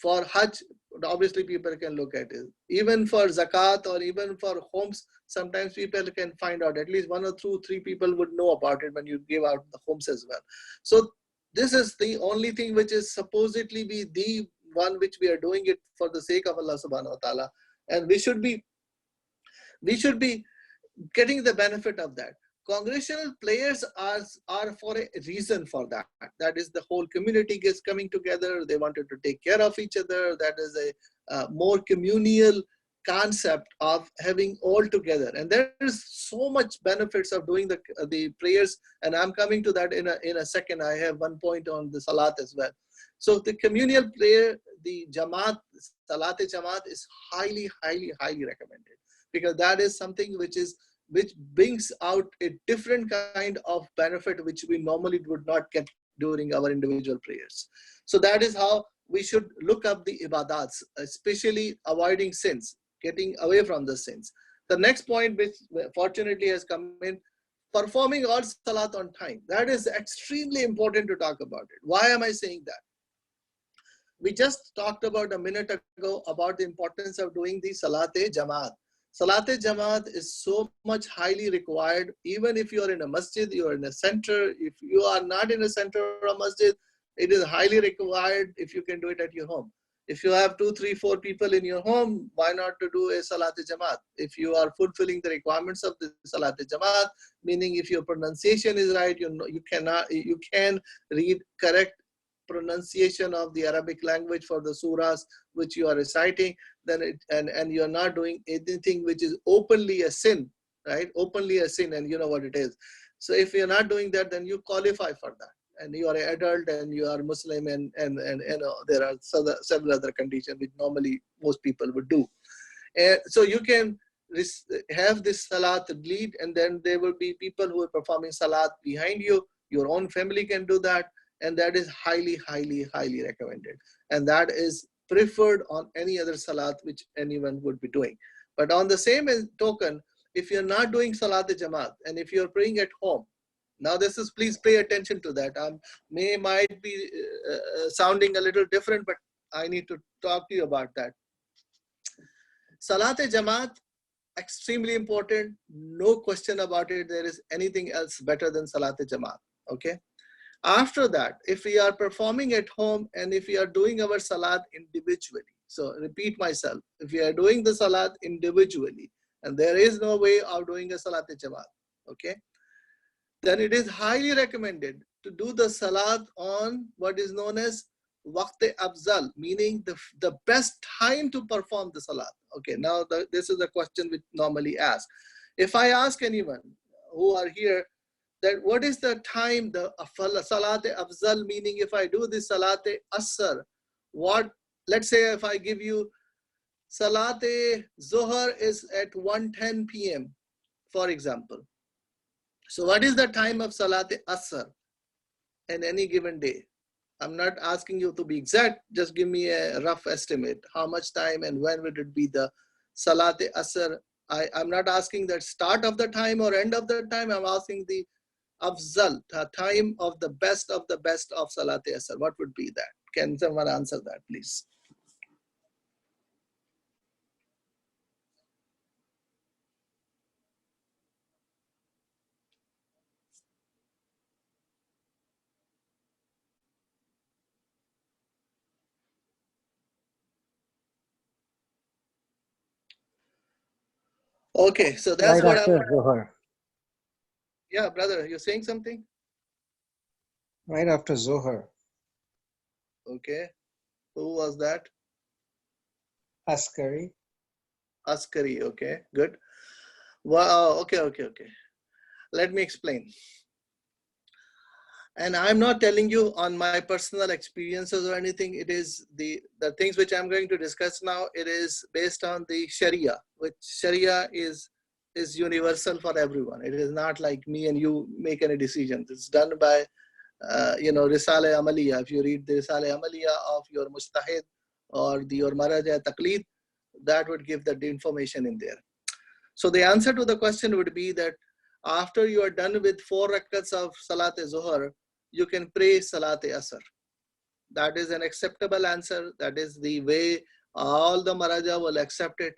For Hajj, obviously people can look at it. Even for Zakat or even for homes, sometimes people can find out. At least 1 or 2, 3 people would know about it when you give out the homes as well. So this is the only thing which is supposedly be the one which we are doing it for the sake of Allah subhanahu wa ta'ala. And we should be getting the benefit of that. Congregational prayers are for a reason for that. That is, the whole community is coming together. They wanted to take care of each other. That is a more communal concept of having all together. And there is so much benefits of doing the prayers. And I'm coming to that in a second. I have one point on the salat as well. So the communal prayer, the jamaat, salat-e-jamaat is highly, highly, highly recommended, because that is something which brings out a different kind of benefit which we normally would not get during our individual prayers. So that is how we should look up the ibadats, especially avoiding sins, getting away from the sins. The next point, which fortunately has come in, performing all salat on time. That is extremely important to talk about it. Why am I saying that? We just talked about a minute ago about the importance of doing the salat-e-jamaat. Salat-e-jamaat is so much highly required. Even if you are in a masjid, you are in a center. If you are not in a center or a masjid, it is highly required if you can do it at your home. If you have 2, 3, 4 people in your home, why not to do a salat-e-jamaat? If you are fulfilling the requirements of the salat-e-jamaat, meaning if your pronunciation is right, you can read correct pronunciation of the Arabic language for the surahs which you are reciting, then and you're not doing anything which is openly a sin, right? Openly a sin, and you know what it is. So if you're not doing that, then you qualify for that, and you are an adult and you are Muslim, and there are several other conditions which normally most people would do. And so you can have this salat lead, and then there will be people who are performing salat behind you. Your own family can do that. And that is highly, highly, highly recommended. And that is preferred on any other salat which anyone would be doing. But on the same token, if you're not doing salat-e-jamaat, and if you're praying at home, now this is, please pay attention to that. Might be sounding a little different, but I need to talk to you about that. Salat-e-jamaat, extremely important. No question about it. There is anything else better than salat-e-jamaat. Okay. After that, if we are performing at home and if we are doing our salat individually, so repeat myself, if we are doing the salat individually, and there is no way of doing a salat-e-jamaat, okay, then it is highly recommended to do the salat on what is known as waqt afzal, meaning the best time to perform the salat. Okay, now this is a question which normally asked. If I ask anyone who are here that what is the time, the salat afzal, meaning if I do this salat asr, what, let's say if I give you salat zuhr is at 1:10 p.m. for example. So what is the time of salat asr in any given day? I'm not asking you to be exact, just give me a rough estimate. How much time and when would it be the salat asr? I'm not asking the start of the time or end of the time. I'm asking the afzal, the time of the best of salat asr. What would be that? Can someone answer that, please? Okay, so that's Right what after I. Zohar. Yeah, brother, you're saying something? Right after Zohar. Okay, who was that? Askari. Askari. Okay, good. Wow. Okay. Let me explain. And I'm not telling you on my personal experiences or anything. It is the things which I'm going to discuss now. It is based on the Sharia, which Sharia is universal for everyone. It is not like me and you make any decisions. It's done by Risale Amaliya. If you read the Risale Amaliya of your Mujtahid or your Maraja Taqleed, that would give the information in there. So the answer to the question would be that after you are done with 4 rakats of Salat Zuhr, you can pray Salat Asr. That is an acceptable answer. That is the way all the Maraja will accept it.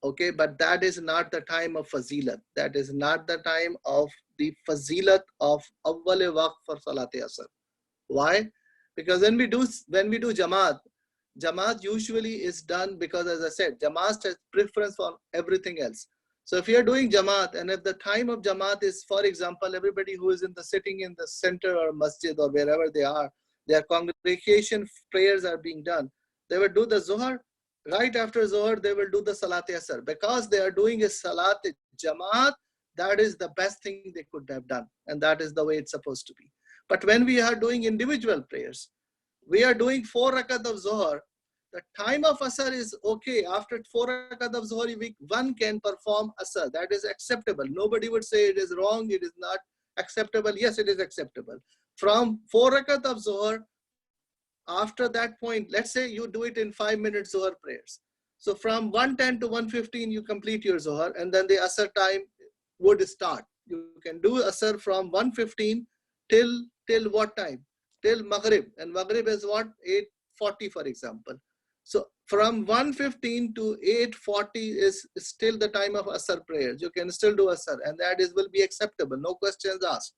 Okay, but that is not the time of Fazilat. That is not the time of the Fazilat of Awwal Waqt for Salat Asr. Why? Because when we do Jamaat usually is done because, as I said, Jamaat has preference for everything else. So if you're doing Jamaat and if the time of Jamaat is, for example, everybody who is sitting in the center or masjid or wherever they are, their congregation prayers are being done, they will do the Zuhr. Right after Zuhr, they will do the Salat Asr. Because they are doing a Salat Jamaat, that is the best thing they could have done. And that is the way it's supposed to be. But when we are doing individual prayers, we are doing 4 rakat of Zuhr. The time of Asr is okay. After 4 rakat of Zuhr, one can perform Asr. That is acceptable. Nobody would say it is wrong, it is not acceptable. Yes, it is acceptable. From 4 rakat of Zuhr, after that point, let's say you do it in 5-minute Zuhr prayers. So from 1:10 to 1:15, you complete your Zuhr, and then the Asr time would start. You can do Asr from 1:15 till what time? Till Maghrib. And Maghrib is what? 8:40, for example. So from 1:15 to 8:40 is still the time of Asr prayers. You can still do Asr, and that will be acceptable. No questions asked.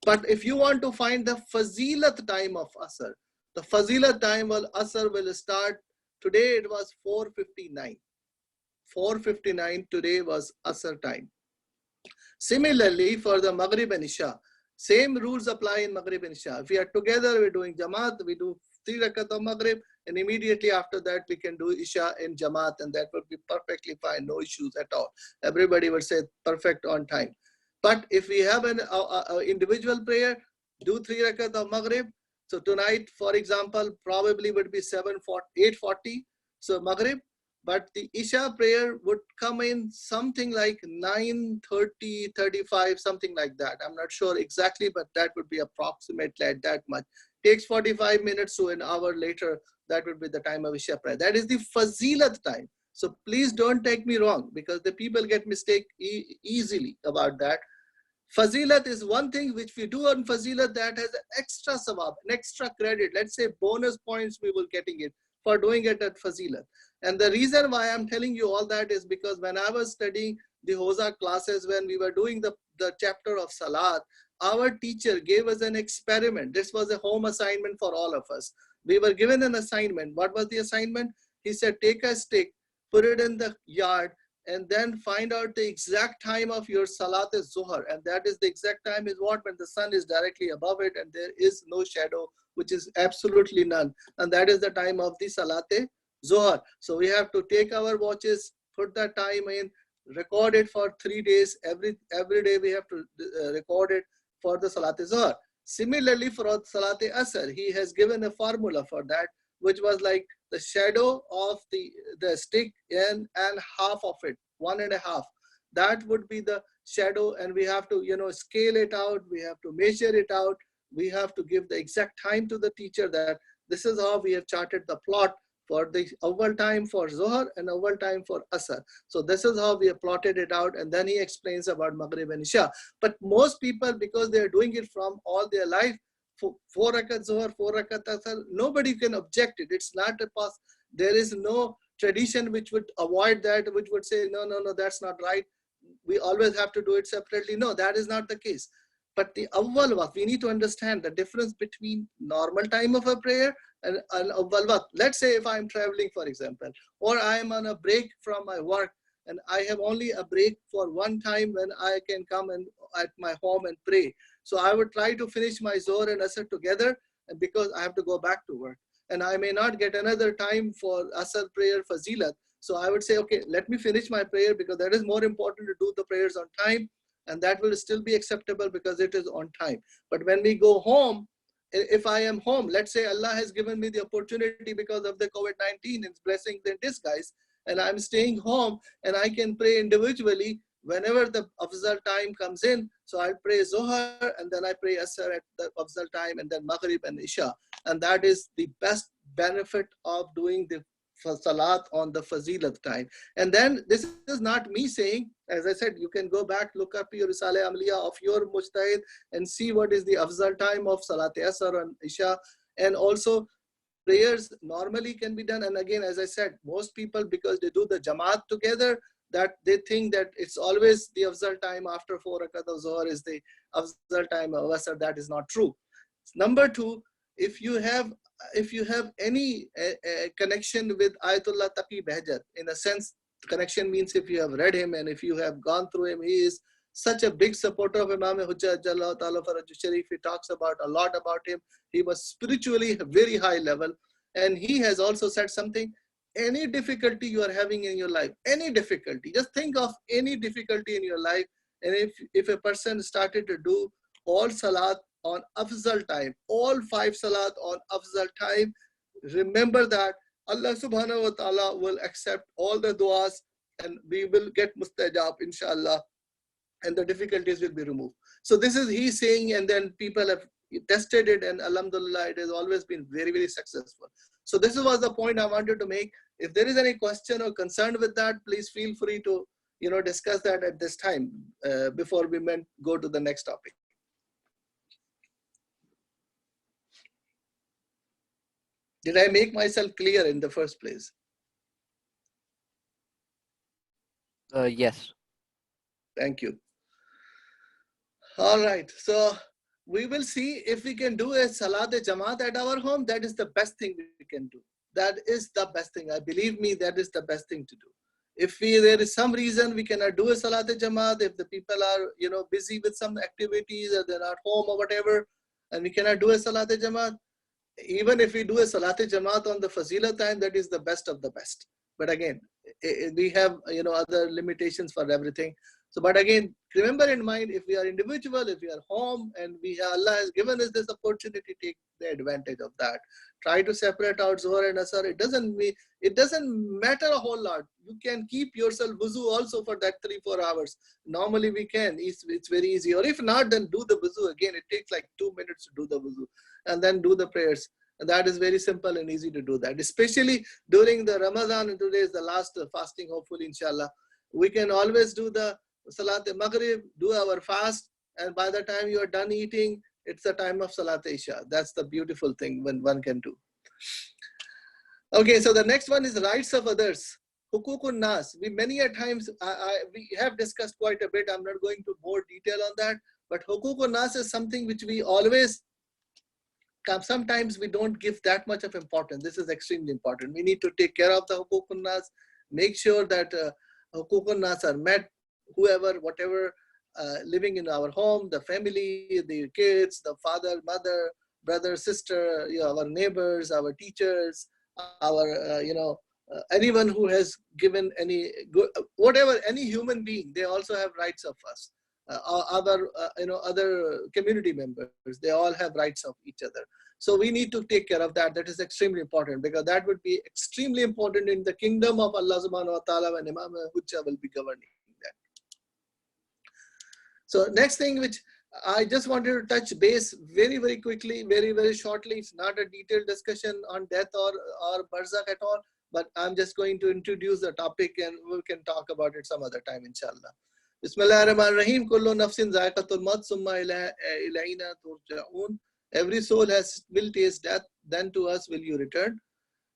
But if you want to find the Fazilat time of Asr, the Fazilat time of Asr will start. Today it was 4:59. 4:59 today was Asr time. Similarly, for the Maghrib and Isha, same rules apply in Maghrib and Isha. If we are together, we're doing Jamaat, we do 3 rakat of Maghrib, and immediately after that, we can do Isha in Jamaat, and that would be perfectly fine, no issues at all. Everybody would say perfect on time. But if we have an individual prayer, do 3 rakat of Maghrib. So tonight, for example, probably would be 8:40. So Maghrib. But the Isha prayer would come in something like 9:30, 35, something like that. I'm not sure exactly, but that would be approximately at that much. Takes 45 minutes to an hour later, that would be the time of Isha prayer. That is the Fazilat time. So please don't take me wrong, because the people get mistake easily about that. Fazilat is one thing which we do on Fazilat that has an extra sawab, an extra credit. Let's say bonus points we will getting it for doing it at Fazilat. And the reason why I'm telling you all that is because when I was studying the Hoza classes, when we were doing the chapter of Salat, our teacher gave us an experiment. This was a home assignment for all of us. We were given an assignment. What was the assignment? He said, take a stick, put it in the yard, and then find out the exact time of your Salat Zuhr. And that is the exact time is what? When the sun is directly above it and there is no shadow, which is absolutely none. And that is the time of the Salat Zuhr. So we have to take our watches, put that time in, record it for 3 days. Every day we have to record it for the Salat Zuhr. Similarly, for Salat Asr, he has given a formula for that, which was like the shadow of the stick and half of it, 1.5. That would be the shadow, and we have to, scale it out. We have to measure it out. We have to give the exact time to the teacher that this is how we have charted the plot for the awwal time for Zohar and awwal time for Asr. So this is how we have plotted it out, and then he explains about Maghrib and Isha. But most people, because they are doing it from all their life, 4 rakat Zohar, 4 rakat Asr, nobody can object it. It's not a pass. There is no tradition which would avoid that, which would say, no, that's not right. We always have to do it separately. No, that is not the case. But the awwal waqt, we need to understand the difference between normal time of a prayer and awwal waqt. Let's say if I'm traveling, for example, or I'm on a break from my work, and I have only a break for one time when I can come and at my home and pray. So I would try to finish my Zohar and Asr together, and because I have to go back to work. And I may not get another time for Asr prayer Fazilat. So I would say, okay, let me finish my prayer because that is more important to do the prayers on time. And that will still be acceptable because it is on time. But when we go home, if I am home, let's say Allah has given me the opportunity because of the COVID-19, it's blessings in disguise, and I'm staying home and I can pray individually whenever the Afzal time comes in. So I'll pray Zohar and then I pray Asr at the Afzal time and then Maghrib and Isha. And that is the best benefit of doing the Salat on the Fazilat time. And then this is not me saying, as I said, you can go back, look up your Risale Amliya of your Mujtahid and see what is the Afzal time of Salat Asr and Isha. And also prayers normally can be done. And again, as I said, most people, because they do the Jamaat together, that they think that it's always the Afzal time after 4 rakat of Zohar is the Afzal time of Asr. That is not true. Number two, if you have any connection with Ayatollah Taqi Behjar, in a sense, connection means if you have read him and if you have gone through him, he is such a big supporter of Imam Hujjat ATF. He talks about a lot about him. He was spiritually very high level, and he has also said something. Any difficulty you are having in your life, any difficulty, just think of any difficulty in your life, and if a person started to do all salat on Afzal time, all 5 salat on Afzal time, remember that Allah subhanahu wa ta'ala will accept all the du'as and we will get mustajab, inshallah, and the difficulties will be removed. So this is he saying, and then people have tested it, and alhamdulillah, it has always been very, very successful. So this was the point I wanted to make. If there is any question or concern with that, please feel free to discuss that at this time before we go to the next topic. Did I make myself clear in the first place? Yes. Thank you. All right. So we will see if we can do a Salat Jamaat at our home. That is the best thing we can do. That is the best thing. I believe me, that is the best thing to do. If there is some reason we cannot do a Salat Jamaat, if the people are busy with some activities or they're not home or whatever, and we cannot do a Salat Jamaat, even if we do a Salat Jamaat on the Fazila time, that is the best of the best. But again, we have other limitations for everything. So, but again, remember in mind, if we are individual, if we are home, and Allah has given us this opportunity, take the advantage of that. Try to separate out Zohar and Asr. It doesn't matter a whole lot. You can keep yourself wuzu also for that 3-4 hours. Normally we can. It's very easy. Or if not, then do the wuzu again. It takes like 2 minutes to do the wuzu, and then do the prayers. And that is very simple and easy to do that. Especially during the Ramadan, and today is the last fasting, hopefully, inshallah. We can always do the Salat Maghrib, do our fast, and by the time you are done eating, it's the time of Salat Isha. That's the beautiful thing when one can do. Okay, so the next one is rights of others. Hukukun Nas. We many a times, we have discussed quite a bit. I'm not going to more detail on that, but Hukukun Nas is something which we always, sometimes we don't give that much of importance. This is extremely important. We need to take care of the Hukukun Nas, make sure that hukukun nas are met, whoever, whatever, living in our home, the family, the kids, the father, mother, brother, sister, our neighbors, our teachers, our, anyone who has given any good, whatever, any human being, they also have rights of us. Other community members, they all have rights of each other. So we need to take care of that. That is extremely important, because that would be extremely important in the kingdom of Allah subhanahu wa ta'ala when Imam Hujjat will be governing that. So next thing which I just wanted to touch base very, very quickly, very, very shortly. It's not a detailed discussion on death or Barzakh at all, but I'm just going to introduce the topic and we can talk about it some other time, inshallah. Bismillahirrahmanirrahim. Kullu nafsin zaiqatul maut summa ilayna turja'un. Every soul will taste death, then to us will you return.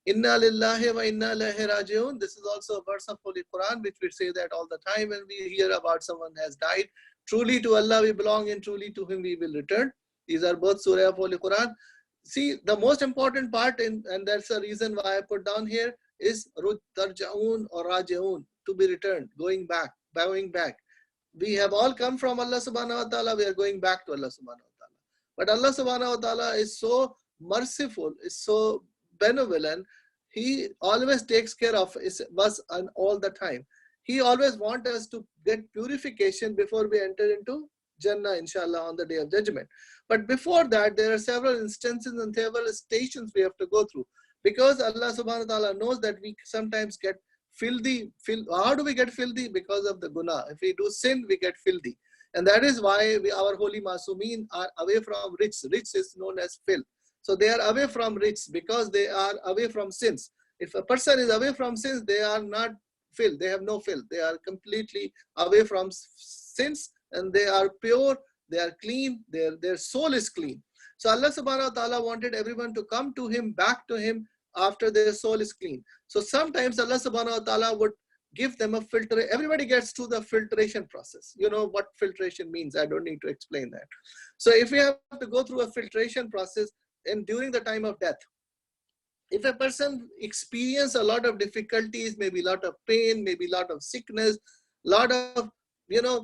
Inna lillahi wa inna ilaihi raji'un. This is also a verse of Holy Quran, which we say that all the time when we hear about someone has died. Truly to Allah we belong and truly to Him we will return. These are both surah of Holy Quran. See, the most important part, and that's the reason why I put down here, is tarja'un or raji'un, to be returned, going back, bowing back. We have all come from Allah subhanahu wa ta'ala, we are going back to Allah subhanahu wa ta'ala. But Allah subhanahu wa ta'ala is so merciful, is so benevolent. He always takes care of us all the time. He always wants us to get purification before we enter into Jannah, inshallah, on the day of judgment. But before that, there are several instances and several stations we have to go through. Because Allah subhanahu wa ta'ala knows that we sometimes get filthy. How do we get filthy? Because of the guna. If we do sin, we get filthy. And that is why our holy Masumeen are away from rich. Rich is known as filth. So they are away from rich because they are away from sins. If a person is away from sins, they are not filth. They have no filth. They are completely away from sins and they are pure. They are clean. Their soul is clean. So Allah subhanahu wa ta'ala wanted everyone to come to Him, back to Him after their soul is clean. So sometimes Allah subhanahu wa ta'ala would give them a filter. Everybody gets through the filtration process. You know what filtration means. I don't need to explain that. So if we have to go through a filtration process and during the time of death, if a person experiences a lot of difficulties, maybe a lot of pain, maybe a lot of sickness, a lot of,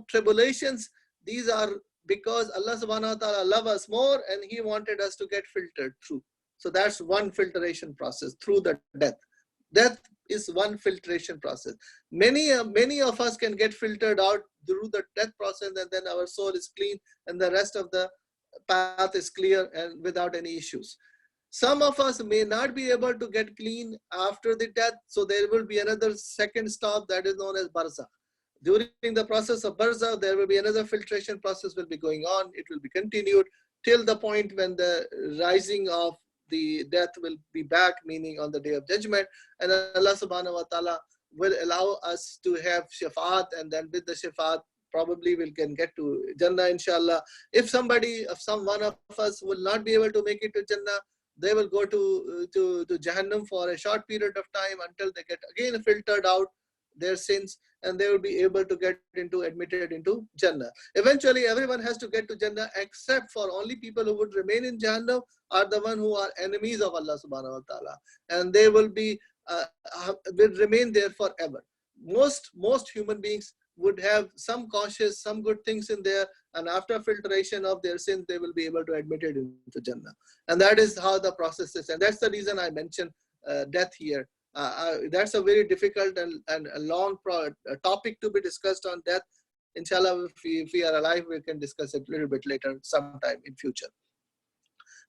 tribulations, these are because Allah subhanahu wa ta'ala loves us more and He wanted us to get filtered through. So that's one filtration process through the death. Death is one filtration process. Many of us can get filtered out through the death process and then our soul is clean and the rest of the path is clear and without any issues. Some of us may not be able to get clean after the death, so there will be another second stop that is known as Barzakh. During the process of Barzakh, there will be another filtration process will be going on. It will be continued till the point when the rising of the death will be back, meaning on the day of judgment, and Allah subhanahu wa ta'ala will allow us to have shafaat, and then with the shafaat probably we can get to Jannah, inshallah. If some one of us will not be able to make it to Jannah, they will go to Jahannam for a short period of time until they get again filtered out their sins and they will be able to get admitted into Jannah. Eventually everyone has to get to Jannah except for only people who would remain in Jahannam are the one who are enemies of Allah subhanahu wa ta'ala, and they will remain there forever. Most human beings would have some cautious, some good things in there, and after filtration of their sins, they will be able to admit it into Jannah. And that is how the process is. And that's the reason I mentioned death here. That's a very difficult and a long topic to be discussed on death. Inshallah, if we are alive, we can discuss it a little bit later, sometime in future.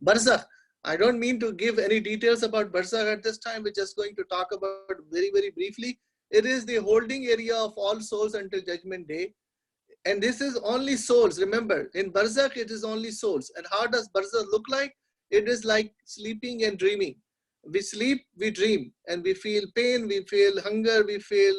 Barzakh. I don't mean to give any details about Barzakh at this time. We're just going to talk about very, very briefly. It is the holding area of all souls until Judgment Day. And this is only souls. Remember, in Barzakh, it is only souls. And how does Barzakh look like? It is like sleeping and dreaming. We sleep, we dream, and we feel pain, we feel hunger, we feel,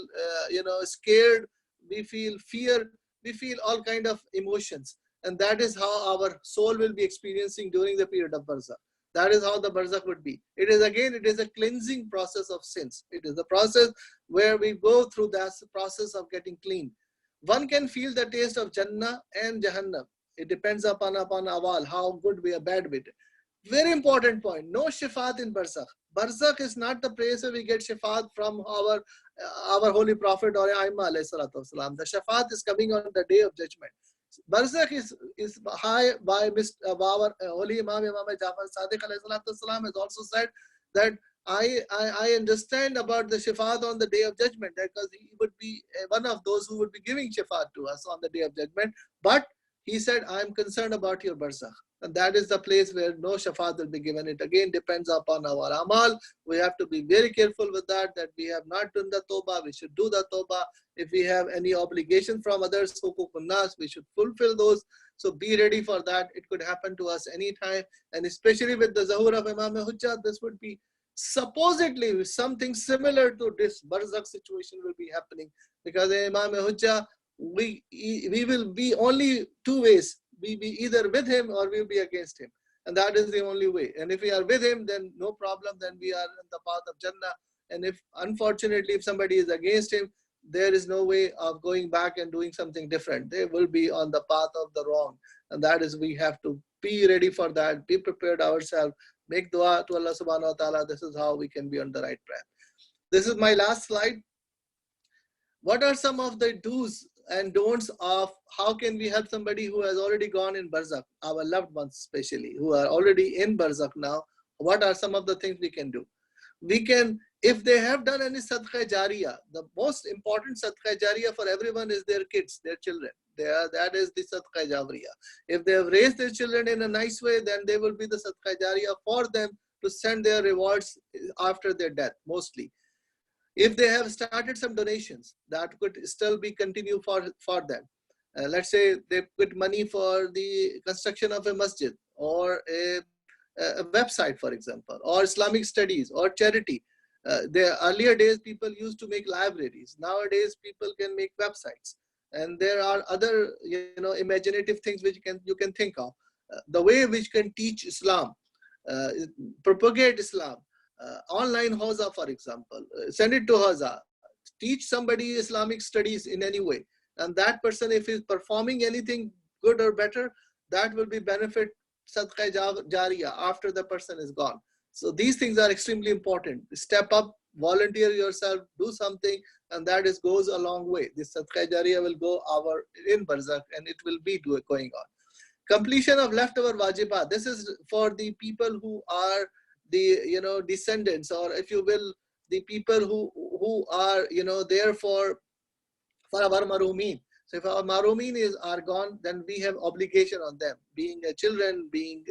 scared, we feel fear, we feel all kind of emotions. And that is how our soul will be experiencing during the period of Barzakh. That is how the Barzakh would be. It is a cleansing process of sins. It is a process where we go through that process of getting clean. One can feel the taste of Jannah and Jahannam. It depends upon awal, how good we are bad with it. Very important point. No shafaat in Barzakh. Barzakh is not the place where we get shafaat from our holy prophet or Aimma alayhi salatu wasalam. The shafaat is coming on the day of judgment. Barzakh is high by our holy Imam Jafar Sadiq alayhi salatu wasalam has also said that I understand about the shafaat on the day of judgment, because he would be one of those who would be giving shafaat to us on the day of judgment. But he said, I am concerned about your Barzakh. And that is the place where no shafaat will be given. It again depends upon our amal. We have to be very careful with that we have not done the tawbah. We should do the tawbah. If we have any obligation from others, hukukun nas, we should fulfill those. So be ready for that. It could happen to us anytime. And especially with the Zuhur of Imam Hujjat, this would be supposedly something similar to this Barzakh situation will be happening. Because Imam Hujjah, we will be only two ways. We be either with him or we'll be against him. And that is the only way. And if we are with him, then no problem, then we are in the path of Jannah. And if unfortunately, if somebody is against him, there is no way of going back and doing something different. They will be on the path of the wrong. And that is, we have to be ready for that, be prepared ourselves, make dua to Allah subhanahu wa ta'ala. This is how we can be on the right path. This is my last slide. What are some of the do's and don'ts of how can we help somebody who has already gone in Barzakh, our loved ones especially, who are already in Barzakh now? What are some of the things we can do? We can, if they have done any sadqa jariyah, the most important sadqa jariyah for everyone is their kids, their children. That is the sadqa jariyah. If they have raised their children in a nice way, then they will be the sadqa jariyah for them to send their rewards after their death, mostly. If they have started some donations, that could still be continue for them. Let's say they put money for the construction of a masjid or a website, for example, or Islamic studies or charity. The earlier days, people used to make libraries. Nowadays, people can make websites. And there are other, imaginative things which you can think of. The way which can teach Islam, propagate Islam. Online Hawza, for example, send it to Hawza, teach somebody Islamic studies in any way. And that person, if he's performing anything good or better, that will be benefit sadqa jariyah after the person is gone. So these things are extremely important. Step up, volunteer yourself, do something, and that goes a long way. This sadqa jariyah will go in Barzakh, and it will be going on. Completion of leftover wajibat. This is for the people who are the descendants, or if you will, the people who are there for our marumeen. So if our marumeen are gone, then we have obligation on them. Being children, being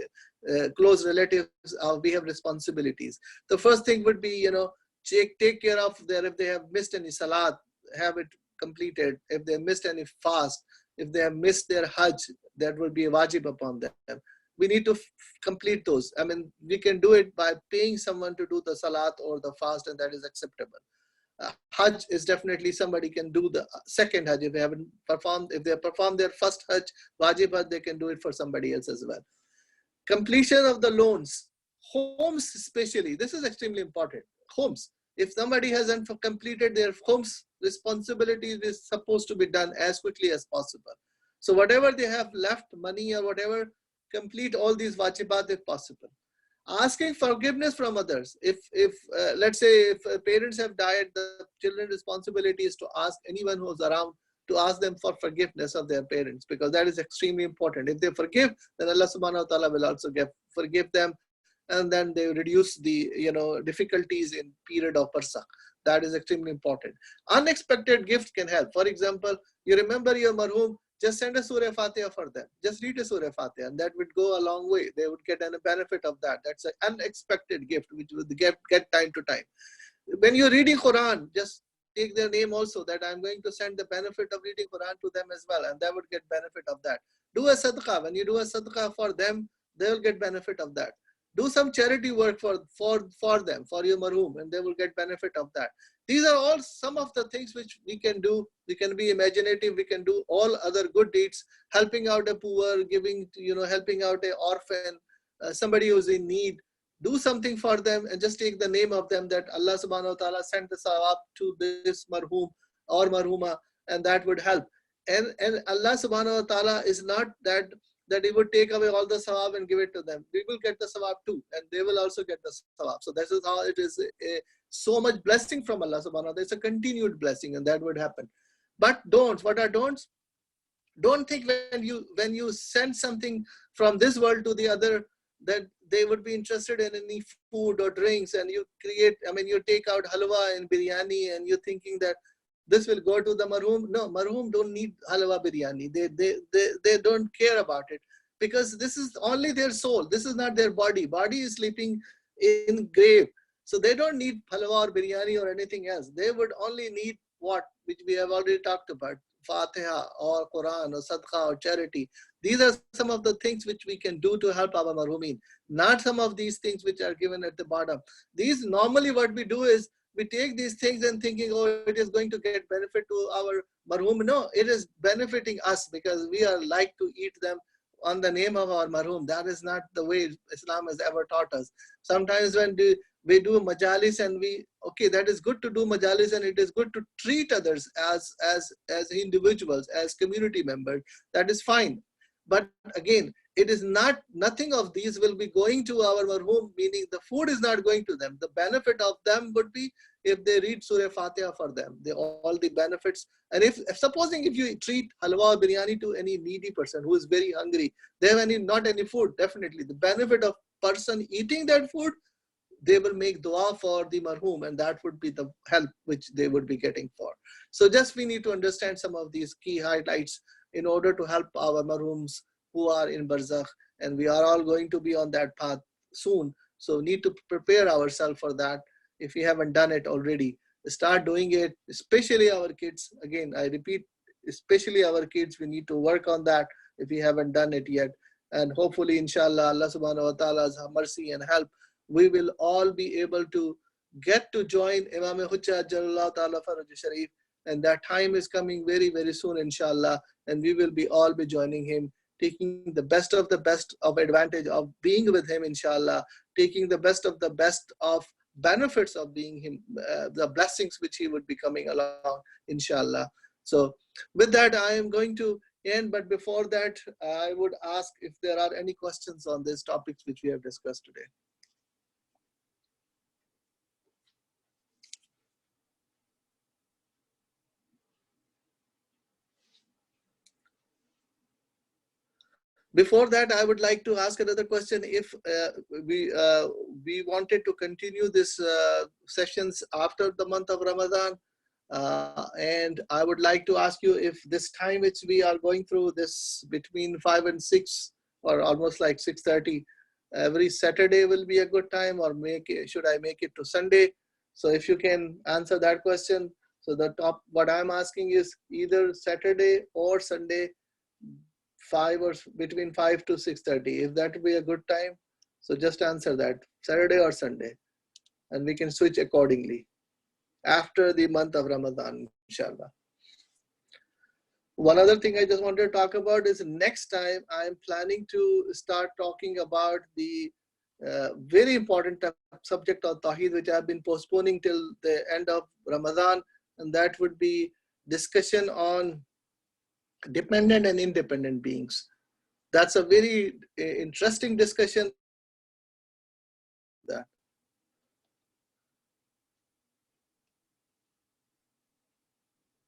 close relatives, we have responsibilities. The first thing would be take care of if they have missed any salat, have it completed. If they missed any fast, if they have missed their hajj, that would be a wajib upon them. We need to complete those. I mean, we can do it by paying someone to do the salat or the fast, and that is acceptable. Hajj is definitely somebody can do the second hajj if they haven't performed. If they have performed their first hajj, wajib hajj, they can do it for somebody else as well. Completion of the loans, homes especially. This is extremely important. Homes. If somebody hasn't completed their homes responsibilities, is supposed to be done as quickly as possible. So whatever they have left, money or whatever, complete all these wajibat if possible. Asking forgiveness from others. If let's say if parents have died, the children's responsibility is to ask anyone who's around to ask them for forgiveness of their parents, because that is extremely important. If they forgive, then Allah subhanahu wa ta'ala will also forgive them, and then they reduce the difficulties in period of Barzakh. That is extremely important. Unexpected gift can help. For example, you remember your marhum, just send a Surah Fatiha for them. Just read a Surah Fatiha, and that would go a long way. They would get a benefit of that. That's an unexpected gift, which would get time to time. When you're reading Quran, just take their name also, that I'm going to send the benefit of reading Quran to them as well, and they would get benefit of that. Do a sadaqah. When you do a sadaqah for them, they will get benefit of that. Do some charity work for them, for your marhum, and they will get benefit of that. These are all some of the things which we can do. We can be imaginative. We can do all other good deeds, helping out a poor, helping out an orphan, somebody who's in need. Do something for them and just take the name of them, that Allah subhanahu wa ta'ala sent the sawab to this marhum or marhuma, and that would help. And Allah subhanahu wa ta'ala is not that that he would take away all the sawab and give it to them. We will get the sawab too, and they will also get the sawab. So this is how it is so much blessing from Allah subhanahu wa ta'ala. It's a continued blessing, and that would happen. But don'ts, what are don'ts? Don't think when you send something from this world to the other that they would be interested in any food or drinks, and you create, I mean, you take out halwa and biryani and you're thinking that this will go to the marhum. No, marhum don't need halwa biryani. They don't care about it, because this is only their soul. This is not their body. Body is sleeping in grave. So they don't need halwa or biryani or anything else. They would only need what, which we have already talked about, Fatiha or Quran or Sadaqah or charity. These are some of the things which we can do to help our marhumin, not some of these things which are given at the bottom. These normally what we do is we take these things and thinking, oh, it is going to get benefit to our marhum. No, it is benefiting us because we are like to eat them on the name of our marhum. That is not the way Islam has ever taught us. Sometimes when we do majalis and okay, that is good to do majalis, and it is good to treat others as individuals, as community members. That is fine. But again, it is not, nothing of these will be going to our marhum, meaning the food is not going to them. The benefit of them would be if they read Surah Fatiha for them, all the benefits. And if supposing if you treat halwa or biryani to any needy person who is very hungry, they have not any food, definitely the benefit of person eating that food, they will make dua for the marhum, and that would be the help which they would be getting for. So just we need to understand some of these key highlights in order to help our marhums who are in Barzakh, and we are all going to be on that path soon. So need to prepare ourselves for that. If we haven't done it already, start doing it, especially our kids. Again, I repeat, especially our kids, we need to work on that if we haven't done it yet. And hopefully, inshallah, Allah subhanahu wa ta'ala's mercy and help, we will all be able to get to join Imam Hujjat ATF, and that time is coming very, very soon, inshallah, and we will all be joining him, taking the best of advantage of being with him, inshallah, taking the best of benefits of being him, the blessings which he would be coming along, inshallah. So with that, I am going to end, but before that, I would ask if there are any questions on these topics which we have discussed today. Before that, I would like to ask another question. If we wanted to continue this sessions after the month of Ramadan, and I would like to ask you if this time which we are going through, this between 5 and 6, or almost like 6:30, every Saturday will be a good time, or should I make it to Sunday? So if you can answer that question. So what I'm asking is either Saturday or Sunday, between 5 to 6:30, if that would be a good time. So just answer that, Saturday or Sunday, and we can switch accordingly after the month of Ramadan, inshallah. One other thing I just wanted to talk about is next time I'm planning to start talking about the very important subject of Tawheed, which I've been postponing till the end of Ramadan, and that would be discussion on dependent and independent beings. That's a very interesting discussion.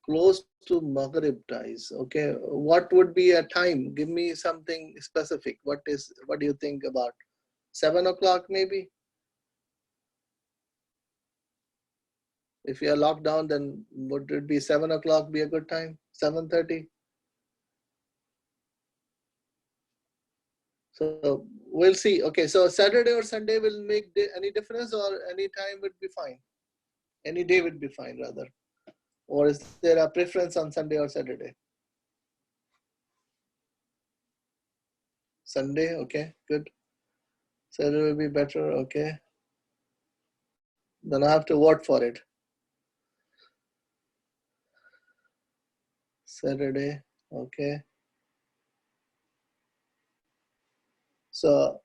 Close to Maghrib ties. Okay, what would be a time? Give me something specific. What do you think about? 7 o'clock maybe? If you are locked down, then would it be 7 o'clock be a good time? 7:30? So we'll see. Okay, so Saturday or Sunday will make any difference, or any time would be fine? Any day would be fine, rather. Or is there a preference on Sunday or Saturday? Sunday, okay, good. Saturday will be better, okay. Then I have to vote for it. Saturday, okay. So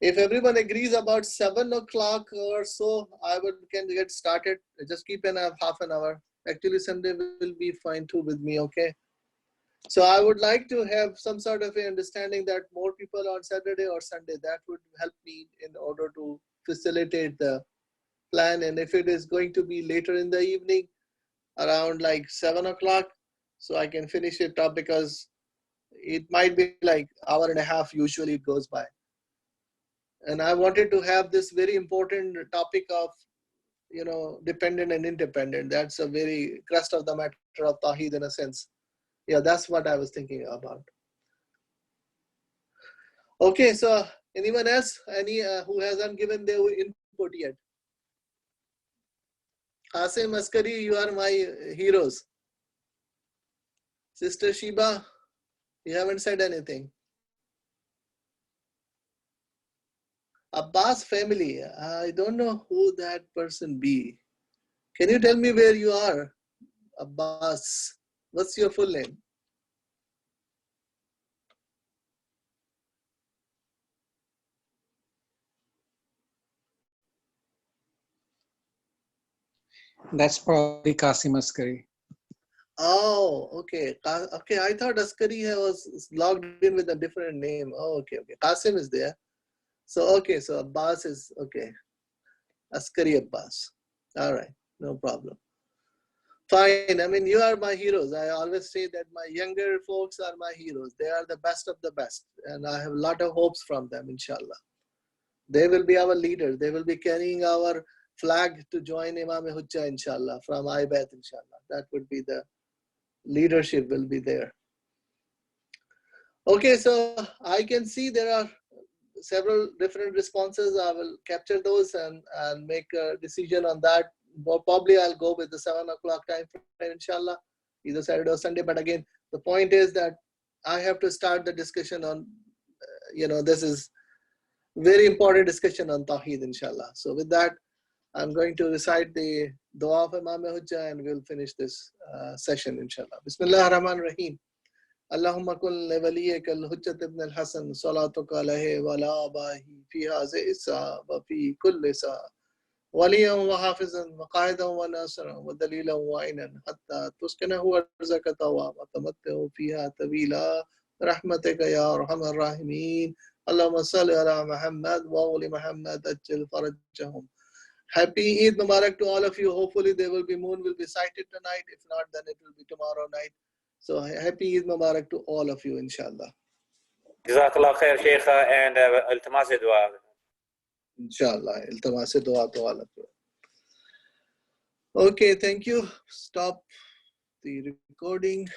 if everyone agrees about 7 o'clock or so, can get started. Just keep half an hour. Actually, Sunday will be fine too with me, okay? So I would like to have some sort of a understanding that more people on Saturday or Sunday, that would help me in order to facilitate the plan. And if it is going to be later in the evening, around like 7 o'clock, so I can finish it up, because it might be like hour and a half usually it goes by. And I wanted to have this very important topic of, dependent and independent. That's a very crust of the matter of Tawheed in a sense. Yeah, that's what I was thinking about. Okay, so anyone else? Any who hasn't given their input yet? Qasim, Askari, you are my heroes. Sister Shiba, you haven't said anything. Abbas family, I don't know who that person be. Can you tell me where you are, Abbas? What's your full name? That's probably Qasim Askari. Oh, okay. Okay, I thought Askari was logged in with a different name. Oh, okay. Qasim is there. So, okay, so Abbas is, okay. Askari Abbas. All right, no problem. Fine. I mean, you are my heroes. I always say that my younger folks are my heroes. They are the best of the best. And I have a lot of hopes from them, inshallah. They will be our leaders. They will be carrying our flag to join Imam Hujjat, inshallah, from AQAID, inshallah. That would be the leadership will be there. Okay, so I can see there are several different responses. I will capture those and make a decision on that. Probably I'll go with the 7 o'clock time frame, inshallah, either Saturday or Sunday. But again, the point is that I have to start the discussion on, this is very important discussion on Tawheed, inshallah. So with that, I'm going to recite the dua of Imam Hujjat and we'll finish this session, inshallah. Bismillah ar-Rahman ar-Rahim. اللهم كن لوليك الحجة ابن الحسن صلاتك عليه وعلى آبائه في هذه الساعة وفي كل ساعة وليا وحافظا وقائدا وناصرا ودليلا وعينا حتى تسكنه أرزك طوعا وتمتعه فيها طويلا برحمتك يا أرحم الراحمين اللهم صل على محمد وآل محمد أجل فرجهم. Happy Eid Mubarak to all of you. Hopefully the moon will be sighted tonight. If not, then it will be tomorrow night. So happy Eid Mubarak to all of you, inshallah. Jazakallah khair, Sheikh, and iltimas dua. Inshallah, iltimas dua to all of you. Okay, thank you. Stop the recording.